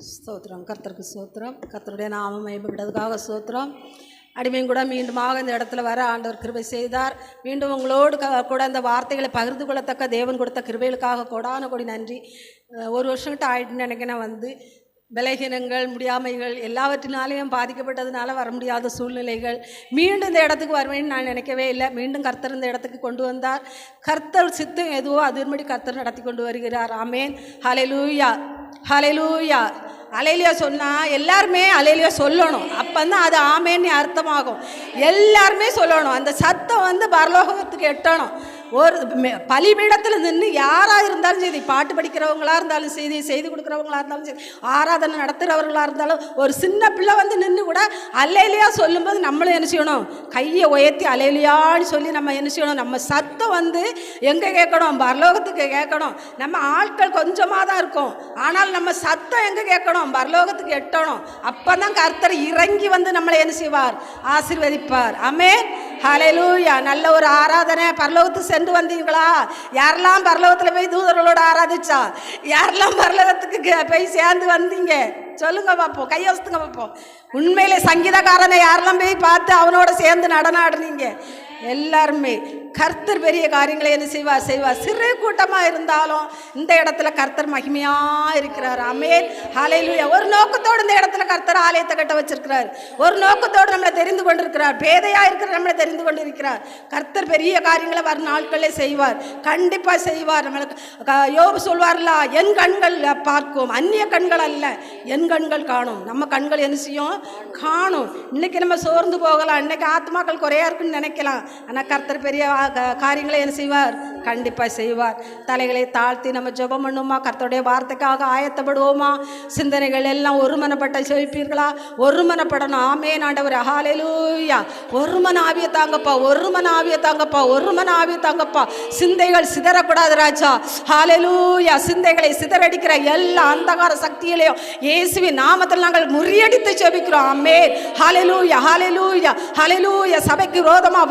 ஸ்தோத்திரம். கர்த்தருக்கு ஸ்தோத்திரம். கர்த்தருடைய நாமம் மகிமைப்படுவதற்காக ஸ்தோத்திரம். அடிமையும் கூட மீண்டுமாக இந்த இடத்துல வர ஆண்டவர் கிருபை செய்தார். மீண்டும் உங்களோடு கூட அந்த வார்த்தைகளை பகிர்ந்து கொள்ளத்தக்க தேவன் கொடுத்த கிருபைகளுக்காக கொடான கொடி நன்றி. ஒரு வருஷங்கிட்ட ஆயிட்டுன்னு நினைக்கிறேன். வந்து பலகீனங்கள், முடியாமைகள் எல்லாவற்றினாலேயும் பாதிக்கப்பட்டதுனால வர முடியாத சூழ்நிலைகள். மீண்டும் இந்த இடத்துக்கு வருவேன்னு நான் நினைக்கவே இல்லை. மீண்டும் கர்த்தர் இந்த இடத்துக்கு கொண்டு வந்தார். கர்த்தர் சித்தம் எதுவோ அதன்படி கர்த்தர் நடத்தி கொண்டு வருகிறார். ஆமேன். ஹல்லேலூயா, ஹல்லேலூயா. அலையிலியா சொன்னால் எல்லாருமே அலையிலியா சொல்லணும். அப்போ தான் அது ஆமேன்னு அர்த்தமாகும். எல்லாருமே சொல்லணும். அந்த சத்தம் வந்து பரலோகத்துக்கு எட்டணும். ஒரு பலிபீடத்தில் நின்று யாராக இருந்தாலும் சரி, பாட்டு படிக்கிறவங்களாக இருந்தாலும் சரி, செய்து கொடுக்குறவங்களாக இருந்தாலும் சரி, ஆராதனை நடத்துகிறவர்களாக இருந்தாலும், ஒரு சின்ன பிள்ளை வந்து நின்று கூட அல்லேலியா சொல்லும்போது நம்மளும் என்ன செய்யணும்? கையை உயர்த்தி அல்லேலியான்னு சொல்லி நம்ம என்ன செய்யணும்? நம்ம சத்தம் வந்து எங்கே கேட்கணும்? பரலோகத்துக்கு கேட்கணும். நம்ம ஆட்கள் கொஞ்சமாக தான் இருக்கும், ஆனால் நம்ம சத்தம் எங்கே கேட்கணும்? பரலோகத்துக்கு எட்டணும். அப்போ தான் கர்த்தர் இறங்கி வந்து நம்மளை என்ன செய்வார்? ஆசீர்வதிப்பார். ஆமென். ஹல்லேலூயா. நல்ல ஒரு ஆராதனை. பரலோகத்துக்கு சென்று வந்தீங்களா? யாரெல்லாம் பரலோகத்தில் போய் தூதர்களோடு ஆராதிச்சா? யாரெல்லாம் பரலோகத்துக்கு போய் சேர்ந்து வந்தீங்க? சொல்லுங்க பார்ப்போம். கையொசுத்துங்க பார்ப்போம். உண்மையிலே சங்கீதக்காரனை யாரெல்லாம் போய் பார்த்து அவனோட சேர்ந்து நடனாடுனீங்க? எல்லாருமே. கர்த்தர் பெரிய காரியங்களை என்ன செய்வார்? செய்வார். சிறு கூட்டமாக இருந்தாலும் இந்த இடத்துல கர்த்தர் மகிமையாக இருக்கிறார். ஆமென். ஹல்லேலூயா. ஒரு நோக்கத்தோடு இந்த இடத்துல கர்த்தர் ஆலயத்தை கட்ட வச்சிருக்கிறார். ஒரு நோக்கத்தோடு நம்மளை தெரிந்து கொண்டிருக்கிறார். பேதையாக இருக்கிற நம்மளை தெரிந்து கொண்டிருக்கிறார். கர்த்தர் பெரிய காரியங்களை வரும் நாட்களே செய்வார். கண்டிப்பாக செய்வார். நம்மளுக்கு யோபு சொல்வார்ல, என் கண்கள் பார்க்கும், அந்நிய கண்கள் அல்ல, என் கண்கள் காணும். நம்ம கண்கள் என்ன செய்யும்? காணும். இன்னைக்கு நம்ம சோர்ந்து போகலாம், இன்னைக்கு ஆத்மாக்கள் குறையா இருக்குன்னு நினைக்கலாம். ஆனால் கர்த்தர் பெரிய காரியங்களை என்ன செய்வார்? கண்டிப்பாக செய்வார். தலைகளை தாழ்த்தி நம்ம ஜெபம் பண்ணுமா? கர்த்தருடைய வார்த்தைக்காக ஆயத்தப்படுவோமா? சிந்தனைகள் எல்லாம் ஒருமனப்பட்ட செவிப்பீர்களா? ஒருமனப்படணும். ஆமென். ஆண்டவரே, ஹல்லேலூயா. ஒருமன ஆவியை தாங்கப்பா, ஒருமன ஆவியை தாங்கப்பா, ஒருமன ஆவியை தாங்கப்பா. சிந்தைகள் சிதறக்கூடாது ராஜா. ஹல்லேலூயா. சிந்தைகளை சிதறடிக்கிற எல்லா அந்தகார சக்திகளையும் இயேசுவின் நாமத்தில் நாங்கள் முறியடித்து ஜெபிக்கிறோம். ஆமென். ஹல்லேலூயா, ஹல்லேலூயா, ஹல்லேலூயா. சபைக்கு விரோதமா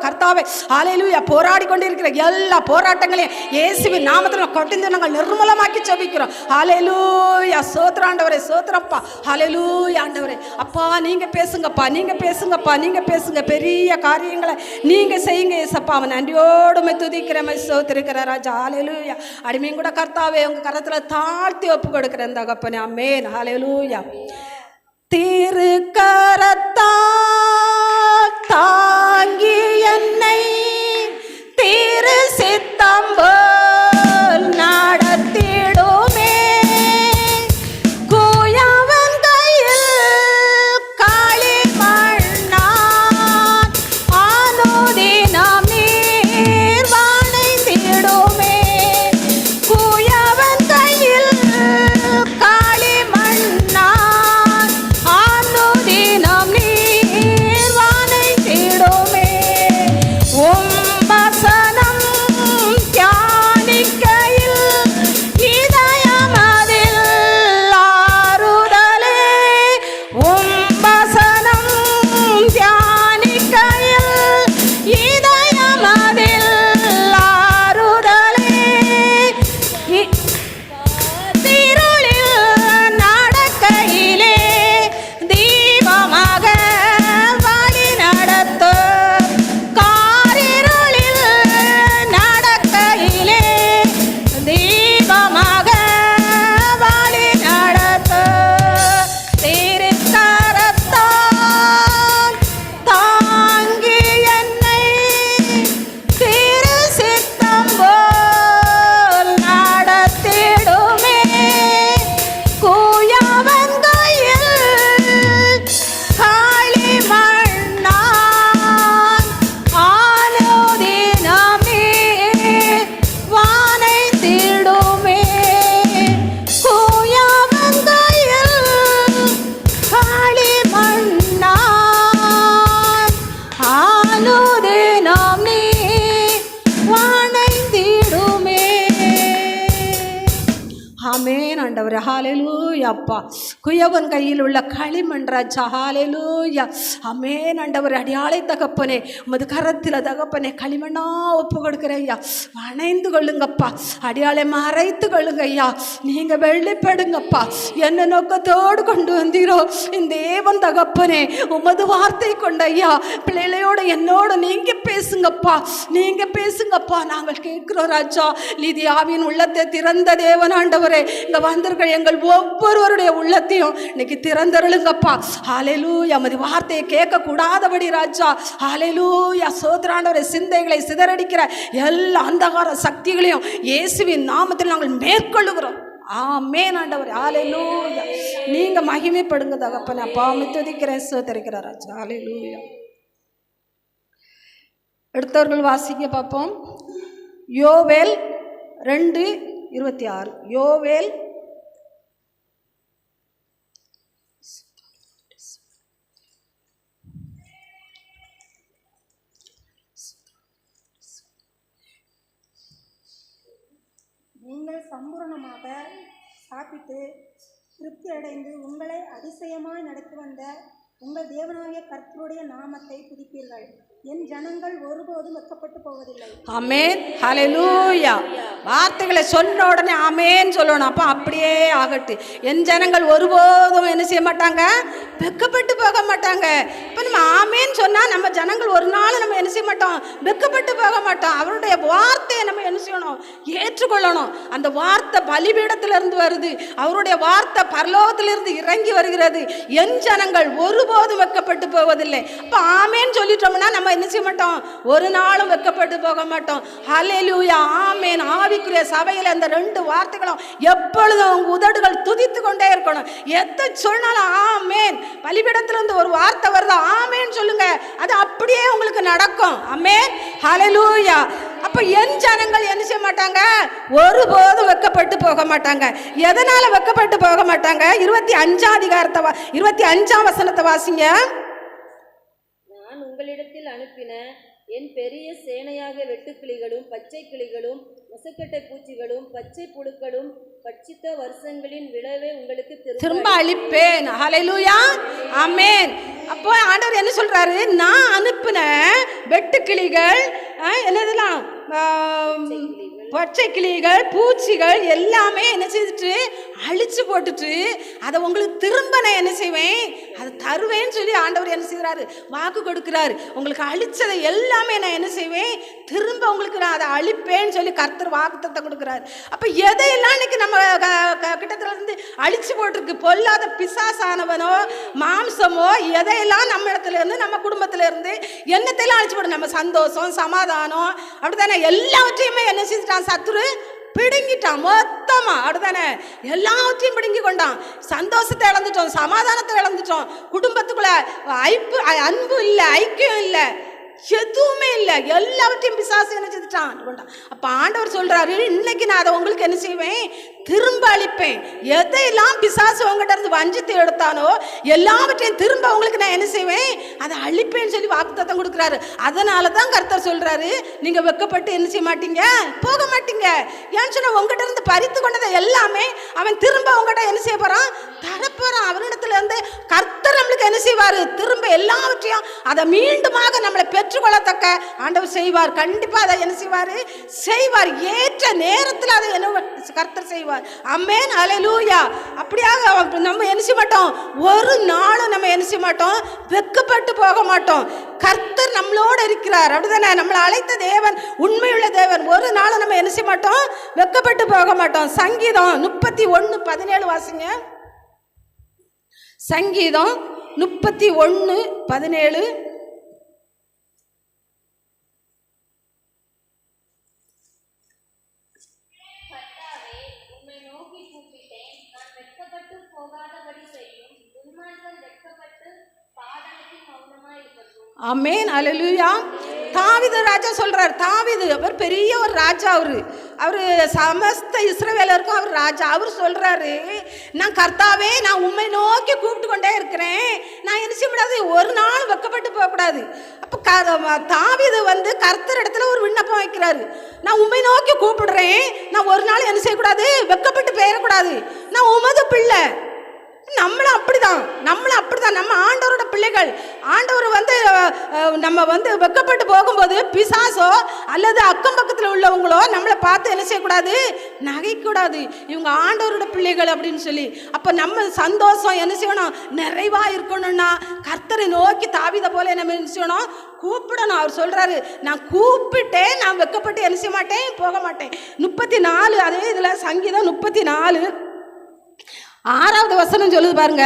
கர்த்தாவே ஹல்லேலூயா போராடி கொண்டிருக்கிற எல்லா போராட்டங்களையும் இயேசுவின் நாமத்தில் கொட்டிந்து நாங்கள் நிர்மூலமாக்கி ஜெபிக்கிறோம். ஹல்லேலூயா. ஸ்தோத்திரம் ஆண்டவரே, ஸ்தோத்திரப்பா. ஹல்லேலூயா ஆண்டவரே. அப்பா நீங்க பேசுங்கப்பா, நீங்க பேசுங்கப்பா, நீங்க பேசுங்க. பெரிய காரியங்களை நீங்க செய்யுங்க ஏசப்பா. அவன் நன்றியோடு துதிக்கிறமை ஸ்தோத்திரிக்கிற ராஜா. ஹல்லேலூயா. அடிமையும் கூட கர்த்தாவே உங்க கரத்துல தாழ்த்தி ஒப்பு கொடுக்கிறேன் தகப்பனே. ஆமென். ஹல்லேலூயா. திருக்கரத்தா தாங்கி என்னை திரு சித்தம் போல் நடத்திடுமே. கூயவன் கையில் களிமண்ணான் அனுதினம் நீர் வானைந்திடுமே. கூயவன் கையில் களிமண்ணான் அனுதினம் நீர் வானைந்திடுமே. வசனம் தியானிப்பேன் அப்பா. குயவன் கையில் உள்ள களிமண் ராஜா. ஹல்லேலூயா. ஆமென் ஆண்டவர். அடியாளை தகப்பனே உமது கரத்தில் தகப்பனே களிமண்ணா ஒப்பு கொடுக்கிறேன் ஐயா. வணைந்து கொள்ளுங்கப்பா. அடியாளை மறைத்து கொள்ளுங்க ஐயா. நீங்க வெளிப்படுங்கப்பா. என்ன நோக்கத்தோடு கொண்டு வந்தீரோ இந்த தேவன் தகப்பனே உமது வார்த்தை கொண்ட ஐயா பிள்ளைகளோட என்னோட நீங்க பேசுங்கப்பா. நீங்க பேசுங்கப்பா. நாங்கள் கேட்கிறோம் ராஜா. லிதியாவின் உள்ளத்தை திறந்த தேவன் ஆண்டவரே, இங்க வந்திருக்கிற எங்கள் ஒவ்வொருவருடைய உள்ளத்தையும் இன்னைக்கு திறந்தருளுங்கப்பா. ஹல்லேலூயா. உமது வார்த்தையை கேட்க கூடாதபடி ராஜா. ஹல்லேலூயா. சோதராண்டவரை சிந்தைகளை சிதறடிக்கிற எல்லா அந்தகார சக்திகளையும் இயேசுவின் நாமத்தில் நாங்கள் மேற்கொள்ளுகிறோம். ஆமென் ஆண்டவரே. ஹல்லேலூயா. நீங்க மகிமைப்படுங்க தகப்பனே. அப்பா துதிக்கிறேன் சோதரிக்கிறார் ராஜா. ஹல்லேலூயா. எடுத்தவர்கள் வாசிக்க பார்ப்போம். யோவேல் 2:26. யோவேல் நீங்கள் சம்பூரணமாக சாப்பிட்டு திருப்தி அடைந்து உங்களை அதிசயமாய் நடத்தி வந்த உங்கள் தேவனாகிய கர்த்தருடைய நாமத்தை துதிப்பீர்கள். என் ஜனங்கள் ஒருபோதும் வெட்கப்பட்டு போவதில்லை. ஆமென். ஹல்லேலூயா. வார்த்தைகளை சொன்ன உடனே ஆமென் சொல்லணும். அப்போ அப்படியே ஆகட்டு. என் ஜனங்கள் ஒருபோதும் என்ன செய்ய மாட்டாங்க? வெட்கப்பட்டு போக மாட்டாங்க. இப்போ நம்ம ஆமென் சொன்னால் நம்ம ஜனங்கள் ஒரு நாள் நம்ம என்ன செய்ய மாட்டோம்? வெட்கப்பட்டு போக மாட்டோம். அவருடைய வார்த்தையை நம்ம என்ன செய்யணும்? ஏற்றுக்கொள்ளணும். அந்த வார்த்தை பலிபீடத்திலிருந்து வருது. அவருடைய வார்த்தை பரலோகத்திலிருந்து இறங்கி வருகிறது. என் ஜனங்கள் ஒருபோதும் வெட்கப்பட்டு போவதில்லை. அப்போ ஆமென் சொல்லிட்டோம்னா நம்ம என்ன செய்ய மாட்டோம்? ஒரு நாளும் வெட்கப்பட்டு போக மாட்டோம். ஹல்லேலூயா. ஆமென். ஆவிக்குரிய சபையில் அந்த 2 வார்த்தைகளும் எப்பொழுதும் உங்க உதடுகள் துதித்து கொண்டே இருக்கணும். எதை சொன்னாலும் ஆமென். பலிபீடத்திலிருந்து ஒரு வார்த்தை வருதா ஆமென் சொல்லுங்க. அது அப்படியே உங்களுக்கு நடக்கும். ஆமென். ஹல்லேலூயா. அப்ப என் ஜனங்கள் என்ன செய்ய மாட்டாங்க? ஒருபோதும் வெட்கப்பட்டு போக மாட்டாங்க. எதனால வெட்கப்பட்டு போக மாட்டாங்க? 25ஆம் வசனத்தை வாசிங்க. நான் உங்களிடத்தில் அனுப்பின என் பெரிய சேனையாக வெட்டுக்கிளிகளும் பச்சை கிளிகளும் முசக்கட்டை பூச்சிகளும் பச்சை புழுக்களும் பட்சித்த வருஷங்களின் விளைவை உங்களுக்கு திரும்ப அளிப்பேன். ஹல்லேலூயா. ஆமென். அப்போ ஆண்டவர் என்ன சொல்றாரு? நான் அனுப்பின வெட்டுக்கிளிகள் என்னதெல்லாம் பச்சை கிளிகள் பூச்சிகள் எல்லாமே என்ன செய்துட்டு அழிச்சு போட்டுட்டு அதை உங்களுக்கு திரும்ப நான் என்ன செய்வேன்? அதை தருவேன்னு சொல்லி ஆண்டவர் என்ன செய்கிறாரு? வாக்கு கொடுக்குறாரு. உங்களுக்கு அழிச்சதை எல்லாமே நான் என்ன செய்வேன்? திரும்ப உங்களுக்கு நான் அதை அழிப்பேன்னு சொல்லி கர்த்தர் வாக்குத்தத்தை கொடுக்குறாரு. அப்போ எதையெல்லாம் இன்னைக்கு நம்ம கிட்டத்துல இருந்து அழிச்சு போட்டிருக்கு? பொல்லாத பிசாசானவனோ மாம்சமோ எதையெல்லாம் நம்ம இடத்துல இருந்து நம்ம குடும்பத்துல இருந்து என்னத்தையெல்லாம் அழிச்சு போட்டு நம்ம சந்தோஷம் சமாதானம் அப்படித்தானே எல்லாவற்றையுமே என்ன செஞ்சுட்டான்? சத்துரு பிடுங்கிட்டான் மொத்தமா. அப்படித்தானே எல்லாவற்றையும் பிடுங்கி கொண்டான். சந்தோஷத்தை இழந்துட்டோம், சமாதானத்தை இழந்துட்டோம், குடும்பத்துக்குள்ள அன்பு இல்லை, ஐக்கியம் இல்லை, எதுவுமே இல்லை, எல்லாவற்றையும் பிசாசு என்ன செஞ்சுட்டான் கொண்டான். அப்ப ஆண்டவர் சொல்றாரு, இன்னைக்கு நான் அதை உங்களுக்கு என்ன செய்வேன்? திரும்ப அளிப்பேன். எதையெல்லாம் பிசாசு உங்ககிட்ட இருந்து வஞ்சித்து எடுத்தானோ எல்லாவற்றையும் திரும்ப உங்களுக்கு நான் என்ன செய்வேன்? அதை அழிப்பேன்னு சொல்லி வாக்குத்தத்தம் கொடுக்குறாரு. அதனால தான் கர்த்தர் சொல்றாரு, நீங்க வெட்கப்பட்டு என்ன செய்ய மாட்டீங்க? போக மாட்டீங்க. ஏன்னு சொன்னா உங்ககிட்ட இருந்து பறித்து கொண்டதை எல்லாமே அவன் திரும்ப உங்ககிட்ட என்ன செய்ய போறான்? தரப்போறான். அவனிடத்துல இருந்து கர்த்தர் நம்மளுக்கு என்ன செய்வாரு? திரும்ப எல்லாவற்றையும் அதை மீண்டுமாக நம்மளை பெற்றுக்கொள்ளத்தக்க ஆண்டவர் செய்வார். கண்டிப்பா அதை என்ன செய்வாரு? செய்வார். ஏற்ற நேரத்தில் அதை என்ன கர்த்தர் செய்வார். ஆமென். ஹல்லேலூயா. அப்படியாக நம்ம என்ன செய்ய மாட்டோம்? ஒரு நாளும் நம்ம என்ன செய்ய மாட்டோம்? வெட்கப்பட்டு போக மாட்டோம். கர்த்தர் நம்மளோட இருக்கிறார். அப்படிதானே? நம்மளை அழைத்த தேவன் உண்மையுள்ள தேவன். ஒரு நாளும் நம்ம என்ன செய்ய மாட்டோம்? வெட்கப்பட்டு போக மாட்டோம். சங்கீதம் 31:17 வாசிங்க. சங்கீதம் 31:17. ஆமென். ஹல்லேலூயா. தாவீது ராஜா சொல்றார். தாவீது அவர் பெரிய ஒரு ராஜா. அவரு சமஸ்த இஸ்ரவேலருக்கும் அவர் ராஜா. அவர் சொல்றாரு, நான் கர்த்தாவே நான் உம்மை நோக்கி கூப்பிட்டு கொண்டே இருக்கிறேன். நான் என்ன செய்ய கூடாது? ஒரு நாள் வெட்கப்பட்டு போகக்கூடாது. அப்போ தாவீது கர்த்தர் இடத்துல ஒரு விண்ணப்பம் வைக்கிறாரு. நான் உம்மை நோக்கி கூப்பிடுறேன். நான் ஒரு நாள் என்ன செய்யக்கூடாது? வெட்கப்பட்டு போயிடக்கூடாது. நான் உமது பிள்ளை. நம்மளும் அப்படிதான் நம்ம ஆண்டவரோட பிள்ளைகள். ஆண்டவர் வந்து நம்ம வந்து வெக்கப்பட்டு போகும்போது பிசாசோ அல்லது அக்கம் பக்கத்தில் உள்ளவங்களோ நம்மளை பார்த்து என்ன செய்யக்கூடாது, நகைக்கூடாது. இவங்க ஆண்டவரோட பிள்ளைகள் அப்படின்னு சொல்லி. அப்போ நம்ம சந்தோஷம் என்ன செய்யணும், நிறைவாக இருக்கணும்னா கர்த்தரை நோக்கி தாவீதை போல நம்ம என்ன செய்யணும், கூப்பிடணும். அவர் சொல்றாரு, நான் கூப்பிட்டேன், நான் வெக்கப்பட்டு என்ன செய்ய மாட்டேன், போக மாட்டேன். 34 அதே இதில் சங்கீதம் 34:6 சொல்லுது பாருங்க,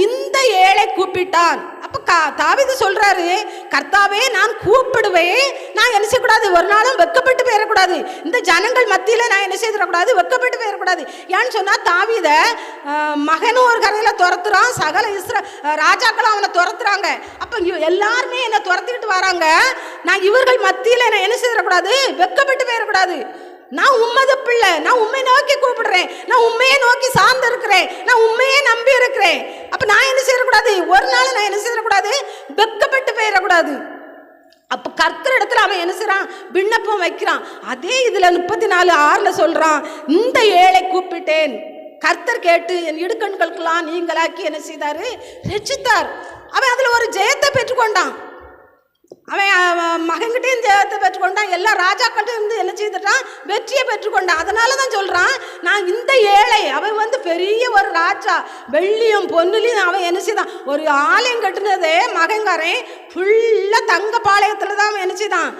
இந்த ஏழை கூப்பிட்டான். அப்போ தாவீது சொல்றாரு, கர்த்தாவே நான் கூப்பிடுவேன், நான் என்ன செய்யக்கூடாது, ஒரு நாளும் வெக்கப்பட்டு போயிடக்கூடாது, இந்த ஜனங்கள் மத்தியில் நான் என்ன செய்திடக்கூடாது, வெக்கப்பட்டு போயிடக்கூடாது. ஏன்னு சொன்னால் தாவீதை மகனும் ஒரு கரையில் துரத்துறான், சகல ராஜாக்களும் அவனை துரத்துறாங்க. அப்போ எல்லாருமே என்னை துரத்திக்கிட்டு வராங்க, நான் இவர்கள் மத்தியில் நான் என்ன செய்திடக்கூடாது, வெக்கப்பட்டு போயிடக்கூடாது. நான் உம்மது பிள்ளை, நான் உண்மையை நோக்கி கூப்பிடுறேன், நான் உண்மையை நோக்கி சார்ந்து இருக்கிறேன், நான் உண்மையை நம்பி இருக்கிறேன். அப்போ நான் என்ன செய்யக்கூடாது, ஒரு நாள் நான் என்ன செய்யக்கூடாது, வெக்கப்பட்டு போயிடக்கூடாது. அப்போ கர்த்தர் இடத்துல அவன் என்ன செய்யறான், விண்ணப்பம் வைக்கிறான். அதே இதில் 34:6 சொல்றான், இந்த ஏழை கூப்பிட்டேன், கர்த்தர் கேட்டு என் இடுக்கண்களுக்கெல்லாம் நீங்களாக்கி என்ன செய்தாரு, ரட்சித்தார். அவன் அதில் ஒரு ஜெயத்தை பெற்றுக்கொண்டான். அவன் மகன்கிட்டையும் ஜெயத்தை பெற்றுக்கொண்டான், எல்லா ராஜாக்கள்கிட்ட இருந்து என்ன செய்துட்டான், வெற்றியை பெற்றுக்கொண்டான். அதனால தான் சொல்கிறான், நான் இந்த ஏழை, அவன் வந்து பெரிய ஒரு ராஜா, வெள்ளியும் பொன்னுலையும் அவன் என்ன செய்தான், ஒரு ஆலயம் கட்டுனதே மகன்காரன் ஃபுல்லாக தங்க பாளையத்தில் தான் அவன் என்ன செய்தான்,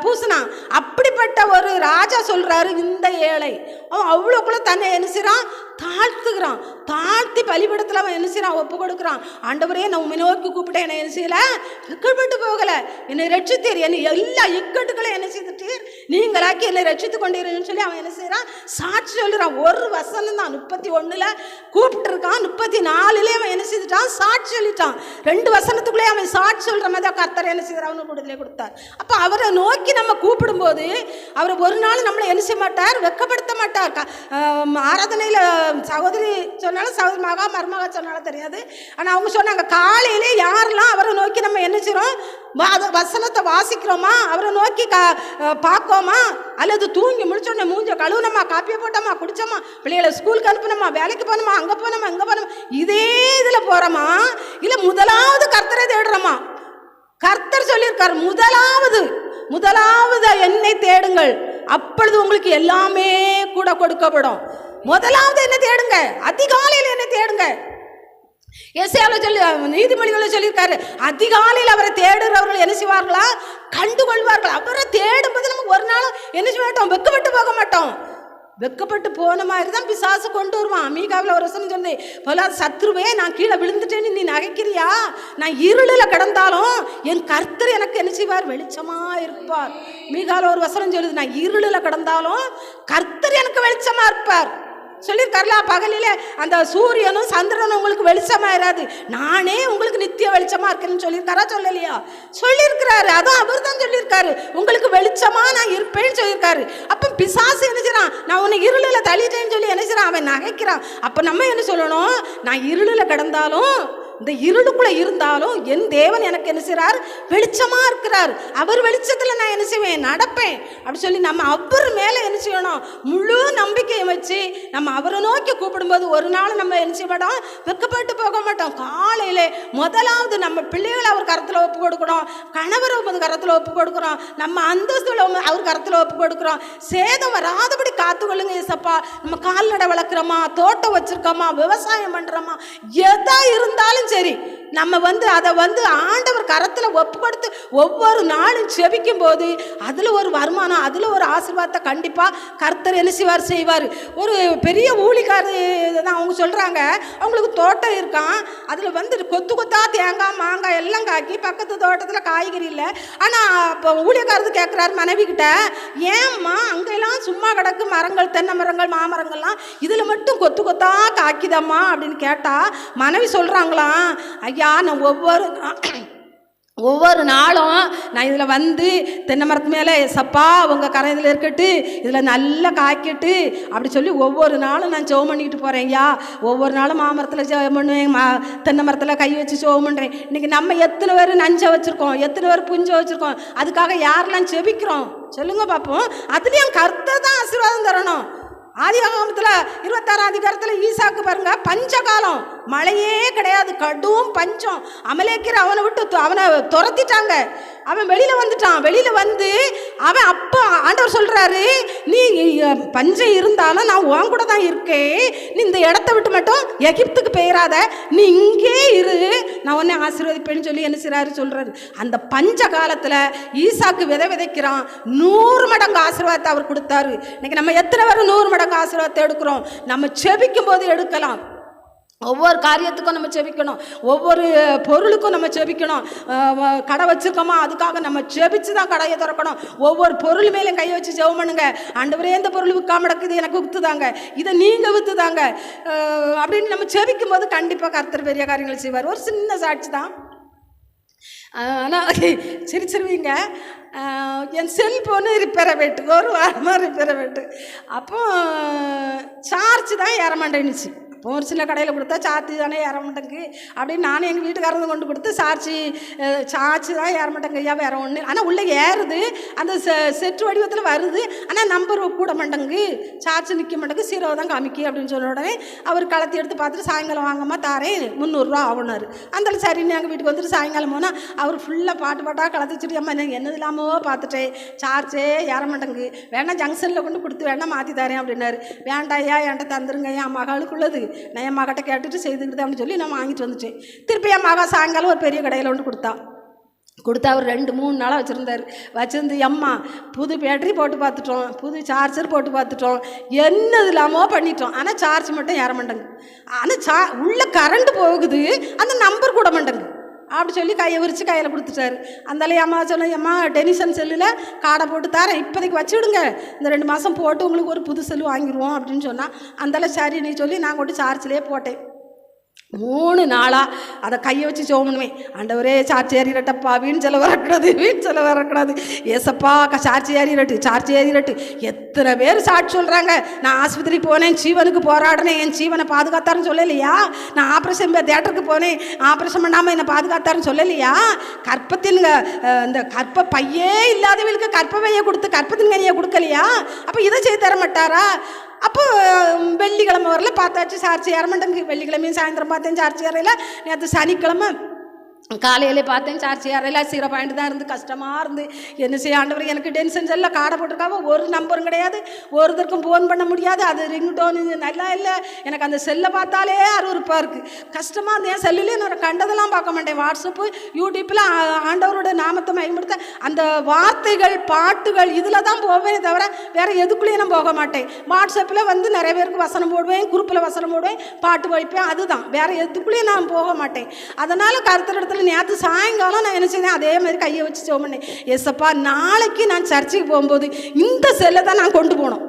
பூசினான். அப்படிப்பட்ட ஒரு ராஜா சொல்கிறாரு, இந்த ஏழை. அவன் அவ்வளோக்குள்ள தன்னை என்ன செய்கிறான், தாழ்த்துக்கிறான். தாழ்த்தி பலிபீடத்தில் அவன் என்ன செய்யறான், ஒப்பு கொடுக்குறான். ஆண்டவரே, நான் உண்மை நோக்கி கூப்பிட்டேன், என்னை என்ன செய்யலை, வெக்கப்பட்டு போகலை, என்னை ரட்சித்தீர், என்னை எல்லா இக்கட்டுகளையும் என்ன செய்துட்டீர், நீங்களாக்கி என்னை ரட்சித்து கொண்டீர்னு சொல்லி அவன் என்ன செய்யறான், சாட்சி சொல்லுறான். ஒரு வசனம் தான் 31 கூப்பிட்டுருக்கான், 34 அவன் என்ன செய்துட்டான், சாட்சி சொல்லிட்டான். 2 வசனத்துக்குள்ளே அவன் சாட்சி சொல்ற மாதிரி கர்த்தர் என்ன செய்யறார், அவனுக்கு விடுதலை கொடுத்தார். அப்போ அவரை நோக்கி நம்ம கூப்பிடும்போது அவர் ஒரு நாள் நம்மளை என்ன செய்ய மாட்டார், வெக்கப்படுத்த மாட்டார். ஆராதனையில் சகோதரி சொன்னாலும், சகோதரி மகா மருமகா சொன்னாலும் தெரியாது, ஆனால் அவங்க சொன்னாங்க, காலையிலே யாரெல்லாம் அவரை நோக்கி நம்ம என்ன செய்கிறோம், வசனத்தை வாசிக்கிறோமா, அவரை நோக்கி பார்க்கோமா, அல்லது தூங்கி முடிச்சோடனே மூஞ்ச கழுவுனமா, காப்பியை போட்டோமா, குடிச்சோமா, பிள்ளைகளை ஸ்கூலுக்கு அனுப்பணுமா, வேலைக்கு போகணுமா, அங்கே போகணுமா, இங்கே போகணுமா, இதே இதில் போகிறோமா, இல்லை முதலாவது கர்த்தரை தேடுறோமா? கர்த்தர் சொல்லியிருக்கார், முதலாவது என்னை தேடுங்கள், அப்பொழுது உங்களுக்கு எல்லாமே கூட கொடுக்கப்படும். முதலாவது என்ன தேடுங்க, அதிகாலையில் என்ன தேடுங்க. எஸ்ஐயாவில் சொல்லி, நீதிமொழிகளில் சொல்லியிருக்காரு, அதிகாலையில் அவரை தேடுறவர்கள் என்ன செய்வார்களா, கண்டுகொள்வார்கள். அவரை தேடும்போது நம்ம ஒரு நாளும் என்ன செய்ய மாட்டோம், வெக்கப்பட்டு போக மாட்டோம். வெக்கப்பட்டு போன மாதிரி தான் பிசாசு கொண்டு வருவான். மீகாவில் ஒரு வசனம் சொன்னேன், பொல்லாத சத்ருவே, நான் கீழே விழுந்துட்டேன்னு நீ நகைக்கிறியா, நான் இருளில் கிடந்தாலும் என் கர்த்தர் எனக்கு என்ன செய்வார், வெளிச்சமாக இருப்பார். மீகாவில் ஒரு வசனம் சொல்லுது, நான் இருளில் கிடந்தாலும் கர்த்தர் எனக்கு வெளிச்சமாக இருப்பார் சொல்லியிருக்காருல. பகலில் அந்த சூரியனும் சந்திரனும் உங்களுக்கு வெளிச்சமாயிராது, நானே உங்களுக்கு நித்திய வெளிச்சமாக இருக்கிறேன்னு சொல்லியிருக்காரா, சொல்லலையா? சொல்லியிருக்கிறாரு. அதுவும் அவர் தான் சொல்லியிருக்காரு, உங்களுக்கு வெளிச்சமாக நான் இருப்பேன்னு சொல்லியிருக்காரு. அப்போ பிசாசு என்ன செய்யறான், நான் உன்னை இருளில் தள்ளிட்டேன்னு சொல்லி என்ன செய்யறான், அவன் நகைக்கிறான். அப்போ நம்ம என்ன சொல்லணும், நான் இருளில் கிடந்தாலும், இந்த இருளுக்குள்ளே இருந்தாலும் என் தேவன் எனக்கு என்ன செய்கிறார், வெளிச்சமாக இருக்கிறார். அவர் வெளிச்சத்தில் நான் என்ன செய்வேன், நடப்பேன் அப்படி சொல்லி நம்ம அவர் மேலே என்ன செய்யணும், முழு நம்பிக்கையை வச்சு நம்ம அவரை நோக்கி கூப்பிடும்போது ஒரு நாள் நம்ம என்ன செய்ய மாட்டோம், வெக்கப்பட்டு போக மாட்டோம். காலையில் முதலாவது நம்ம பிள்ளைகளை அவர் கரத்தில் ஒப்பு கொடுக்கணும், கணவரை கரத்தில் ஒப்பு கொடுக்குறோம், நம்ம அந்தஸ்துல அவர் கரத்தில் ஒப்பு கொடுக்குறோம். சேதம் வராதபடி காத்துக்கொள்ளுங்க ஏசப்பா. நம்ம கால்நடை வளர்க்குறோமா, தோட்டம் வச்சிருக்கோமா, விவசாயம் பண்ணுறோமா, எதா இருந்தாலும் சரி, நம்ம அதை ஆண்டவர் கரத்தில் ஒப்பு கொடுத்து ஒவ்வொரு நாளும் செபிக்கும் போது அதில் ஒரு வருமானம், அதில் ஒரு ஆசீர்வாதத்தை கண்டிப்பாக கர்த்தர் என்ன செய்வார். ஒரு பெரிய ஊழிக்காரர் தான் அவங்க சொல்கிறாங்க, அவங்களுக்கு தோட்டம் இருக்கான், அதில் கொத்து கொத்தா தேங்காய் மாங்காய் எல்லாம் காக்கி, பக்கத்து தோட்டத்தில் காய்கறி இல்லை. ஆனால் இப்போ ஊழியக்காரது கேட்குறாரு மனைவி கிட்ட, ஏம்மா அங்கெல்லாம் சும்மா கிடக்கு மரங்கள், தென்னை மரங்கள், மாமரங்கள்லாம், இதில் மட்டும் கொத்து கொத்தா காக்கிதம்மா அப்படின்னு கேட்டால் மனைவி சொல்கிறாங்களாம், ஐயா நான் ஒவ்வொரு நாளும் நான் இதில் தென்னை மரத்து மேலே சப்பா உங்கள் கரை இதில் இருக்கட்டு, இதில் நல்லா காய்க்கட்டு அப்படி சொல்லி ஒவ்வொரு நாளும் நான் ஜெபம் பண்ணிக்கிட்டு போகிறேன் ஐயா. ஒவ்வொரு நாளும் மாமரத்தில் ஜெபம் பண்ணுவேன், தென்னை மரத்தில் கை வச்சு ஜெபம் பண்ணுறேன். இன்றைக்கி நம்ம எத்தனை பேர் நஞ்சை வச்சுருக்கோம், எத்தனை பேர் புஞ்சை வச்சுருக்கோம், அதுக்காக யாரெல்லாம் ஜெபிக்கிறோம் சொல்லுங்க பார்ப்போம். அதுலேயும் கர்த்தர் தான் ஆசீர்வாதம் தரணும். ஆதியாகமத்தில் 26ஆம் அதிகாரத்தில் ஈசாக்கு பாருங்க, பஞ்சகாலம் மழையே கிடையாது, கடும் பஞ்சம். அமலேக்கிற அவனை விட்டு அவனை துரத்திட்டாங்க. அவன் வெளியில் வந்துட்டான். வெளியில் வந்து அவன் அப்போ ஆண்டவர் சொல்கிறாரு, நீ பஞ்சம் இருந்தாலும் நான் உன் கூட தான் இருக்கேன், நீ இந்த இடத்த விட்டு மட்டும் எகிப்துக்கு போயிடாத, நீ இங்கே இரு, நான் உன்னை ஆசீர்வதிப்பேன்னு சொல்லி என்ன செய்றாரு சொல்கிறாரு. அந்த பஞ்ச காலத்தில் ஈசாக்கு விதைக்கிறான், 100 மடங்கு ஆசீர்வாதத்தை அவர் கொடுத்தாரு. இன்னைக்கு நம்ம எத்தனை பேர் 100 மடங்கு ஆசீர்வாதத்தை எடுக்கிறோம்? நம்ம செபிக்கும் போது எடுக்கலாம். ஒவ்வொரு காரியத்துக்கும் நம்ம செபிக்கணும், ஒவ்வொரு பொருளுக்கும் நம்ம செபிக்கணும். கடை வச்சுருக்கோமா, அதுக்காக நம்ம செபிச்சு தான் கடையை திறக்கணும். ஒவ்வொரு பொருள் மேலேயும் கை வச்சு ஜெபம் பண்ணுங்க. ஆண்டவரே, இந்த பொருள் விற்காம நடக்குது, எனக்கு விற்றுதாங்க, இதை நீங்கள் விற்றுதாங்க அப்படின்னு நம்ம செபிக்கும் போது கண்டிப்பாக கர்த்தர் பெரிய காரியங்கள் செய்வார். ஒரு சின்ன சாட்சி தான், ஆனால் சிரிச்சிருவீங்க. என் செல்ஃபோனு ரிப்பேர் ஆகிட்டு, ஒரு வாரமாக ரிப்பேர் ஆகிட்டு. அப்போ சார்ஜ் தான் ஏற மாட்டேன்னுச்சு. இப்போ ஒரு சில கடையில் கொடுத்தா சார்ஜ் தானே ஏற மாட்டேங்கு அப்படின்னு நானும் எங்கள் வீட்டுக்காரங்க கொண்டு கொடுத்து சார்ஜ் தான் ஏற மாட்டேங்க ஐயா, வேறு ஒன்று. ஆனால் உள்ளே ஏறுது, அந்த செட்டு வடிவத்தில் வருது, ஆனால் நம்பர் கூட மாட்டேங்கு, சார்ஜ் நிற்க மாட்டேங்கு, 0 தான் காமிக்கி அப்படின்னு சொன்ன உடனே அவர் களத்தி எடுத்து பார்த்துட்டு சாயங்காலம் வாங்கம்மா தாரேன், 300 ரூபா ஆகுனாரு. அந்த சரின்னு எங்கள் வீட்டுக்கு வந்துட்டு சாயங்காலம் போனால் அவர் ஃபுல்லாக பாட்டாக கலத்திச்சுட்டு, அம்மா எனக்கு என்னது இல்லாமல் பார்த்துட்டேன், சார்ஜே ஏற மாட்டேங்கு, வேணா ஜங்ஷனில் கொண்டு கொடுத்து வேணா மாற்றி தரேன் அப்படின்னாரு. வேண்டாம் ஐயா, என்கிட்ட தந்துருங்க, என் மகளுக்குள்ளது, நான் என் மகிட்ட கேட்டுட்டு செய்துக்கிட்டு அப்படின்னு சொல்லி நான் வாங்கிட்டு வந்துட்டேன். திருப்பி என் மகா சாயங்காலம் ஒரு பெரிய கடையில் ஒன்று கொடுத்தா அவர் 2-3 நாளாக வச்சுருந்து, அம்மா புது பேட்டரி போட்டு பார்த்துட்டோம், புது சார்ஜர் போட்டு பார்த்துட்டோம், என்னது இல்லாமல் பண்ணிட்டோம், ஆனால் சார்ஜ் மட்டும் ஏற மாட்டேங்க, ஆனால் உள்ள கரண்ட் போகுது, அந்த நம்பர் கூட மாட்டேங்க அப்படி சொல்லி கையை விரித்து கையில் கொடுத்துட்டாரு. அந்தாலே அம்மா சொன்னேன், அம்மா டெனிசன் செல்லில் கார்டை போட்டு தரேன், இப்போதைக்கு வச்சுவிடுங்க, இந்த 2 மாதம் போட்டு உங்களுக்கு ஒரு புது செல்லு வாங்கிடுவோம் அப்படின்னு சொன்னால், அந்தால சரி நீ சொல்லி நான் கொண்டு சார்ஜ்லேயே போட்டேன். 3 நாளாக அதை கையை வச்சு சோமணுமே, ஆண்டவரே சார்ஜ் ஏறிரட்டப்பா, வீண் செலவு வரக்கூடாது, ஏசப்பா சார்ஜ் ஏறிரட்டு. எத்தனை பேர் சாட்சி சொல்கிறாங்க, நான் ஆஸ்பத்திரி போனேன், ஜீவனுக்கு போராடினேன், என் ஜீவனை பாதுகாத்தாருன்னு சொல்லலையா? நான் ஆப்ரேஷன் தேட்டருக்கு போனேன், ஆப்ரேஷன் பண்ணாமல் என்னை பாதுகாத்தாருன்னு சொல்லலையா? கற்பத்தின் இந்த கற்ப பையே இல்லாதவங்களுக்கு கற்ப பையை கொடுத்து கற்பத்தின் கனியை கொடுக்கலையா? அப்போ இதை செய்து தர மாட்டாரா? அப்போ வெள்ளிக்கிழமை வரல பார்த்தாச்சு, சார்ஜ் ஏற மாட்டேங்குது. வெள்ளிக்கிழமையும் சாயந்தரம் பார்த்தேன், சார்ஜ் ஏறையில. நேற்று சனிக்கிழமை காலையிலே பார்த்தேன், சார்ஜ் ஏறையில. 0 தான் இருந்து கஷ்டமாக இருந்து என்ன செய்ய ஆண்டவர், எனக்கு டென்ஷன் எல்லாம் காடை போட்டிருக்காவோ, ஒரு நம்பரும் கிடையாது, ஒருத்தருக்கும் ஃபோன் பண்ண முடியாது, அது ரிங்டோன் நல்லா இல்லை. எனக்கு அந்த செல்லை பார்த்தாலே அருவருப்பாக இருக்குது, கஷ்டமாக இருந்தேன். என் செல்லுலேயே நான் கண்டதெல்லாம் பார்க்க மாட்டேன். வாட்ஸ்அப்பு யூடியூப்பில் ஆண்டவரோட நாமத்தை பயன்படுத்த அந்த வார்த்தைகள் பாட்டுகள் இதில் தான் போவேனே தவிர வேறு எதுக்குள்ளேயும் நான் போக மாட்டேன். வாட்ஸ்அப்பில் வந்து நிறைய பேருக்கு வசனம் போடுவேன், குரூப்பில் வசனம் போடுவேன், பாட்டு வைப்பேன், அதுதான், வேறு எதுக்குள்ளேயும் நான் போக மாட்டேன். அதனால் கருத்தர் நேற்று சாயங்காலம் நான் என்ன செய்தேன், அதே மாதிரி கையை வச்சு ஜெபம் பண்ணேன். ஏசப்பா, நாளைக்கு நான் சர்ச்சுக்கு போகும்போது இந்த செல்லை தான் நான் கொண்டு போனோம்,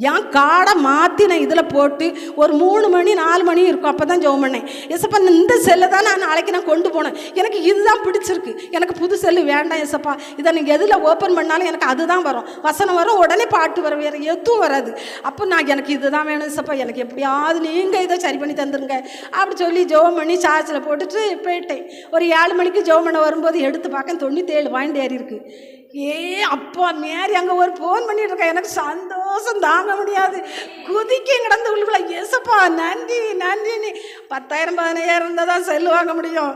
என் காடை மாற்றி நான் இதில் போட்டு ஒரு 3 மணி 4 மணி இருக்கும், அப்போ தான் ஜெபம் பண்ணேன். ஏசப்பா, இந்த செல்லை தான் நாளைக்கு நான் கொண்டு போனேன், எனக்கு இதுதான் பிடிச்சிருக்கு, எனக்கு புது செல்லு வேண்டாம் ஏசப்பா, இதை நீங்கள் எதில் ஓப்பன் பண்ணாலும் எனக்கு அதுதான் வரும், வசனம் வரும், உடனே பாட்டு வரும், வேறு எதுவும் வராது. அப்போ எனக்கு இதுதான் வேணும் ஏசப்பா, எனக்கு எப்படியாவது நீங்கள் இதை சரி பண்ணி தந்துருங்க அப்படி சொல்லி ஜெபம் பண்ணி சார்ஜில் போட்டுட்டு போயிட்டேன். ஒரு 7 மணிக்கு ஜெபம் பண்ண வரும்போது எடுத்து பார்க்க 97 பாயிண்ட் ஏறி இருக்கு. அப்பா மேரி அங்கே ஒரு ஃபோன் பண்ணிட்டு இருக்கேன், எனக்கு சந்தோஷம் தாங்க முடியாது, குதிக்க கிடந்து உள்ளுக்குள்ள. ஏசப்பா நன்றி நன்றின்னு 10,000 15,000 இருந்தால் தான் செல்லு வாங்க முடியும்.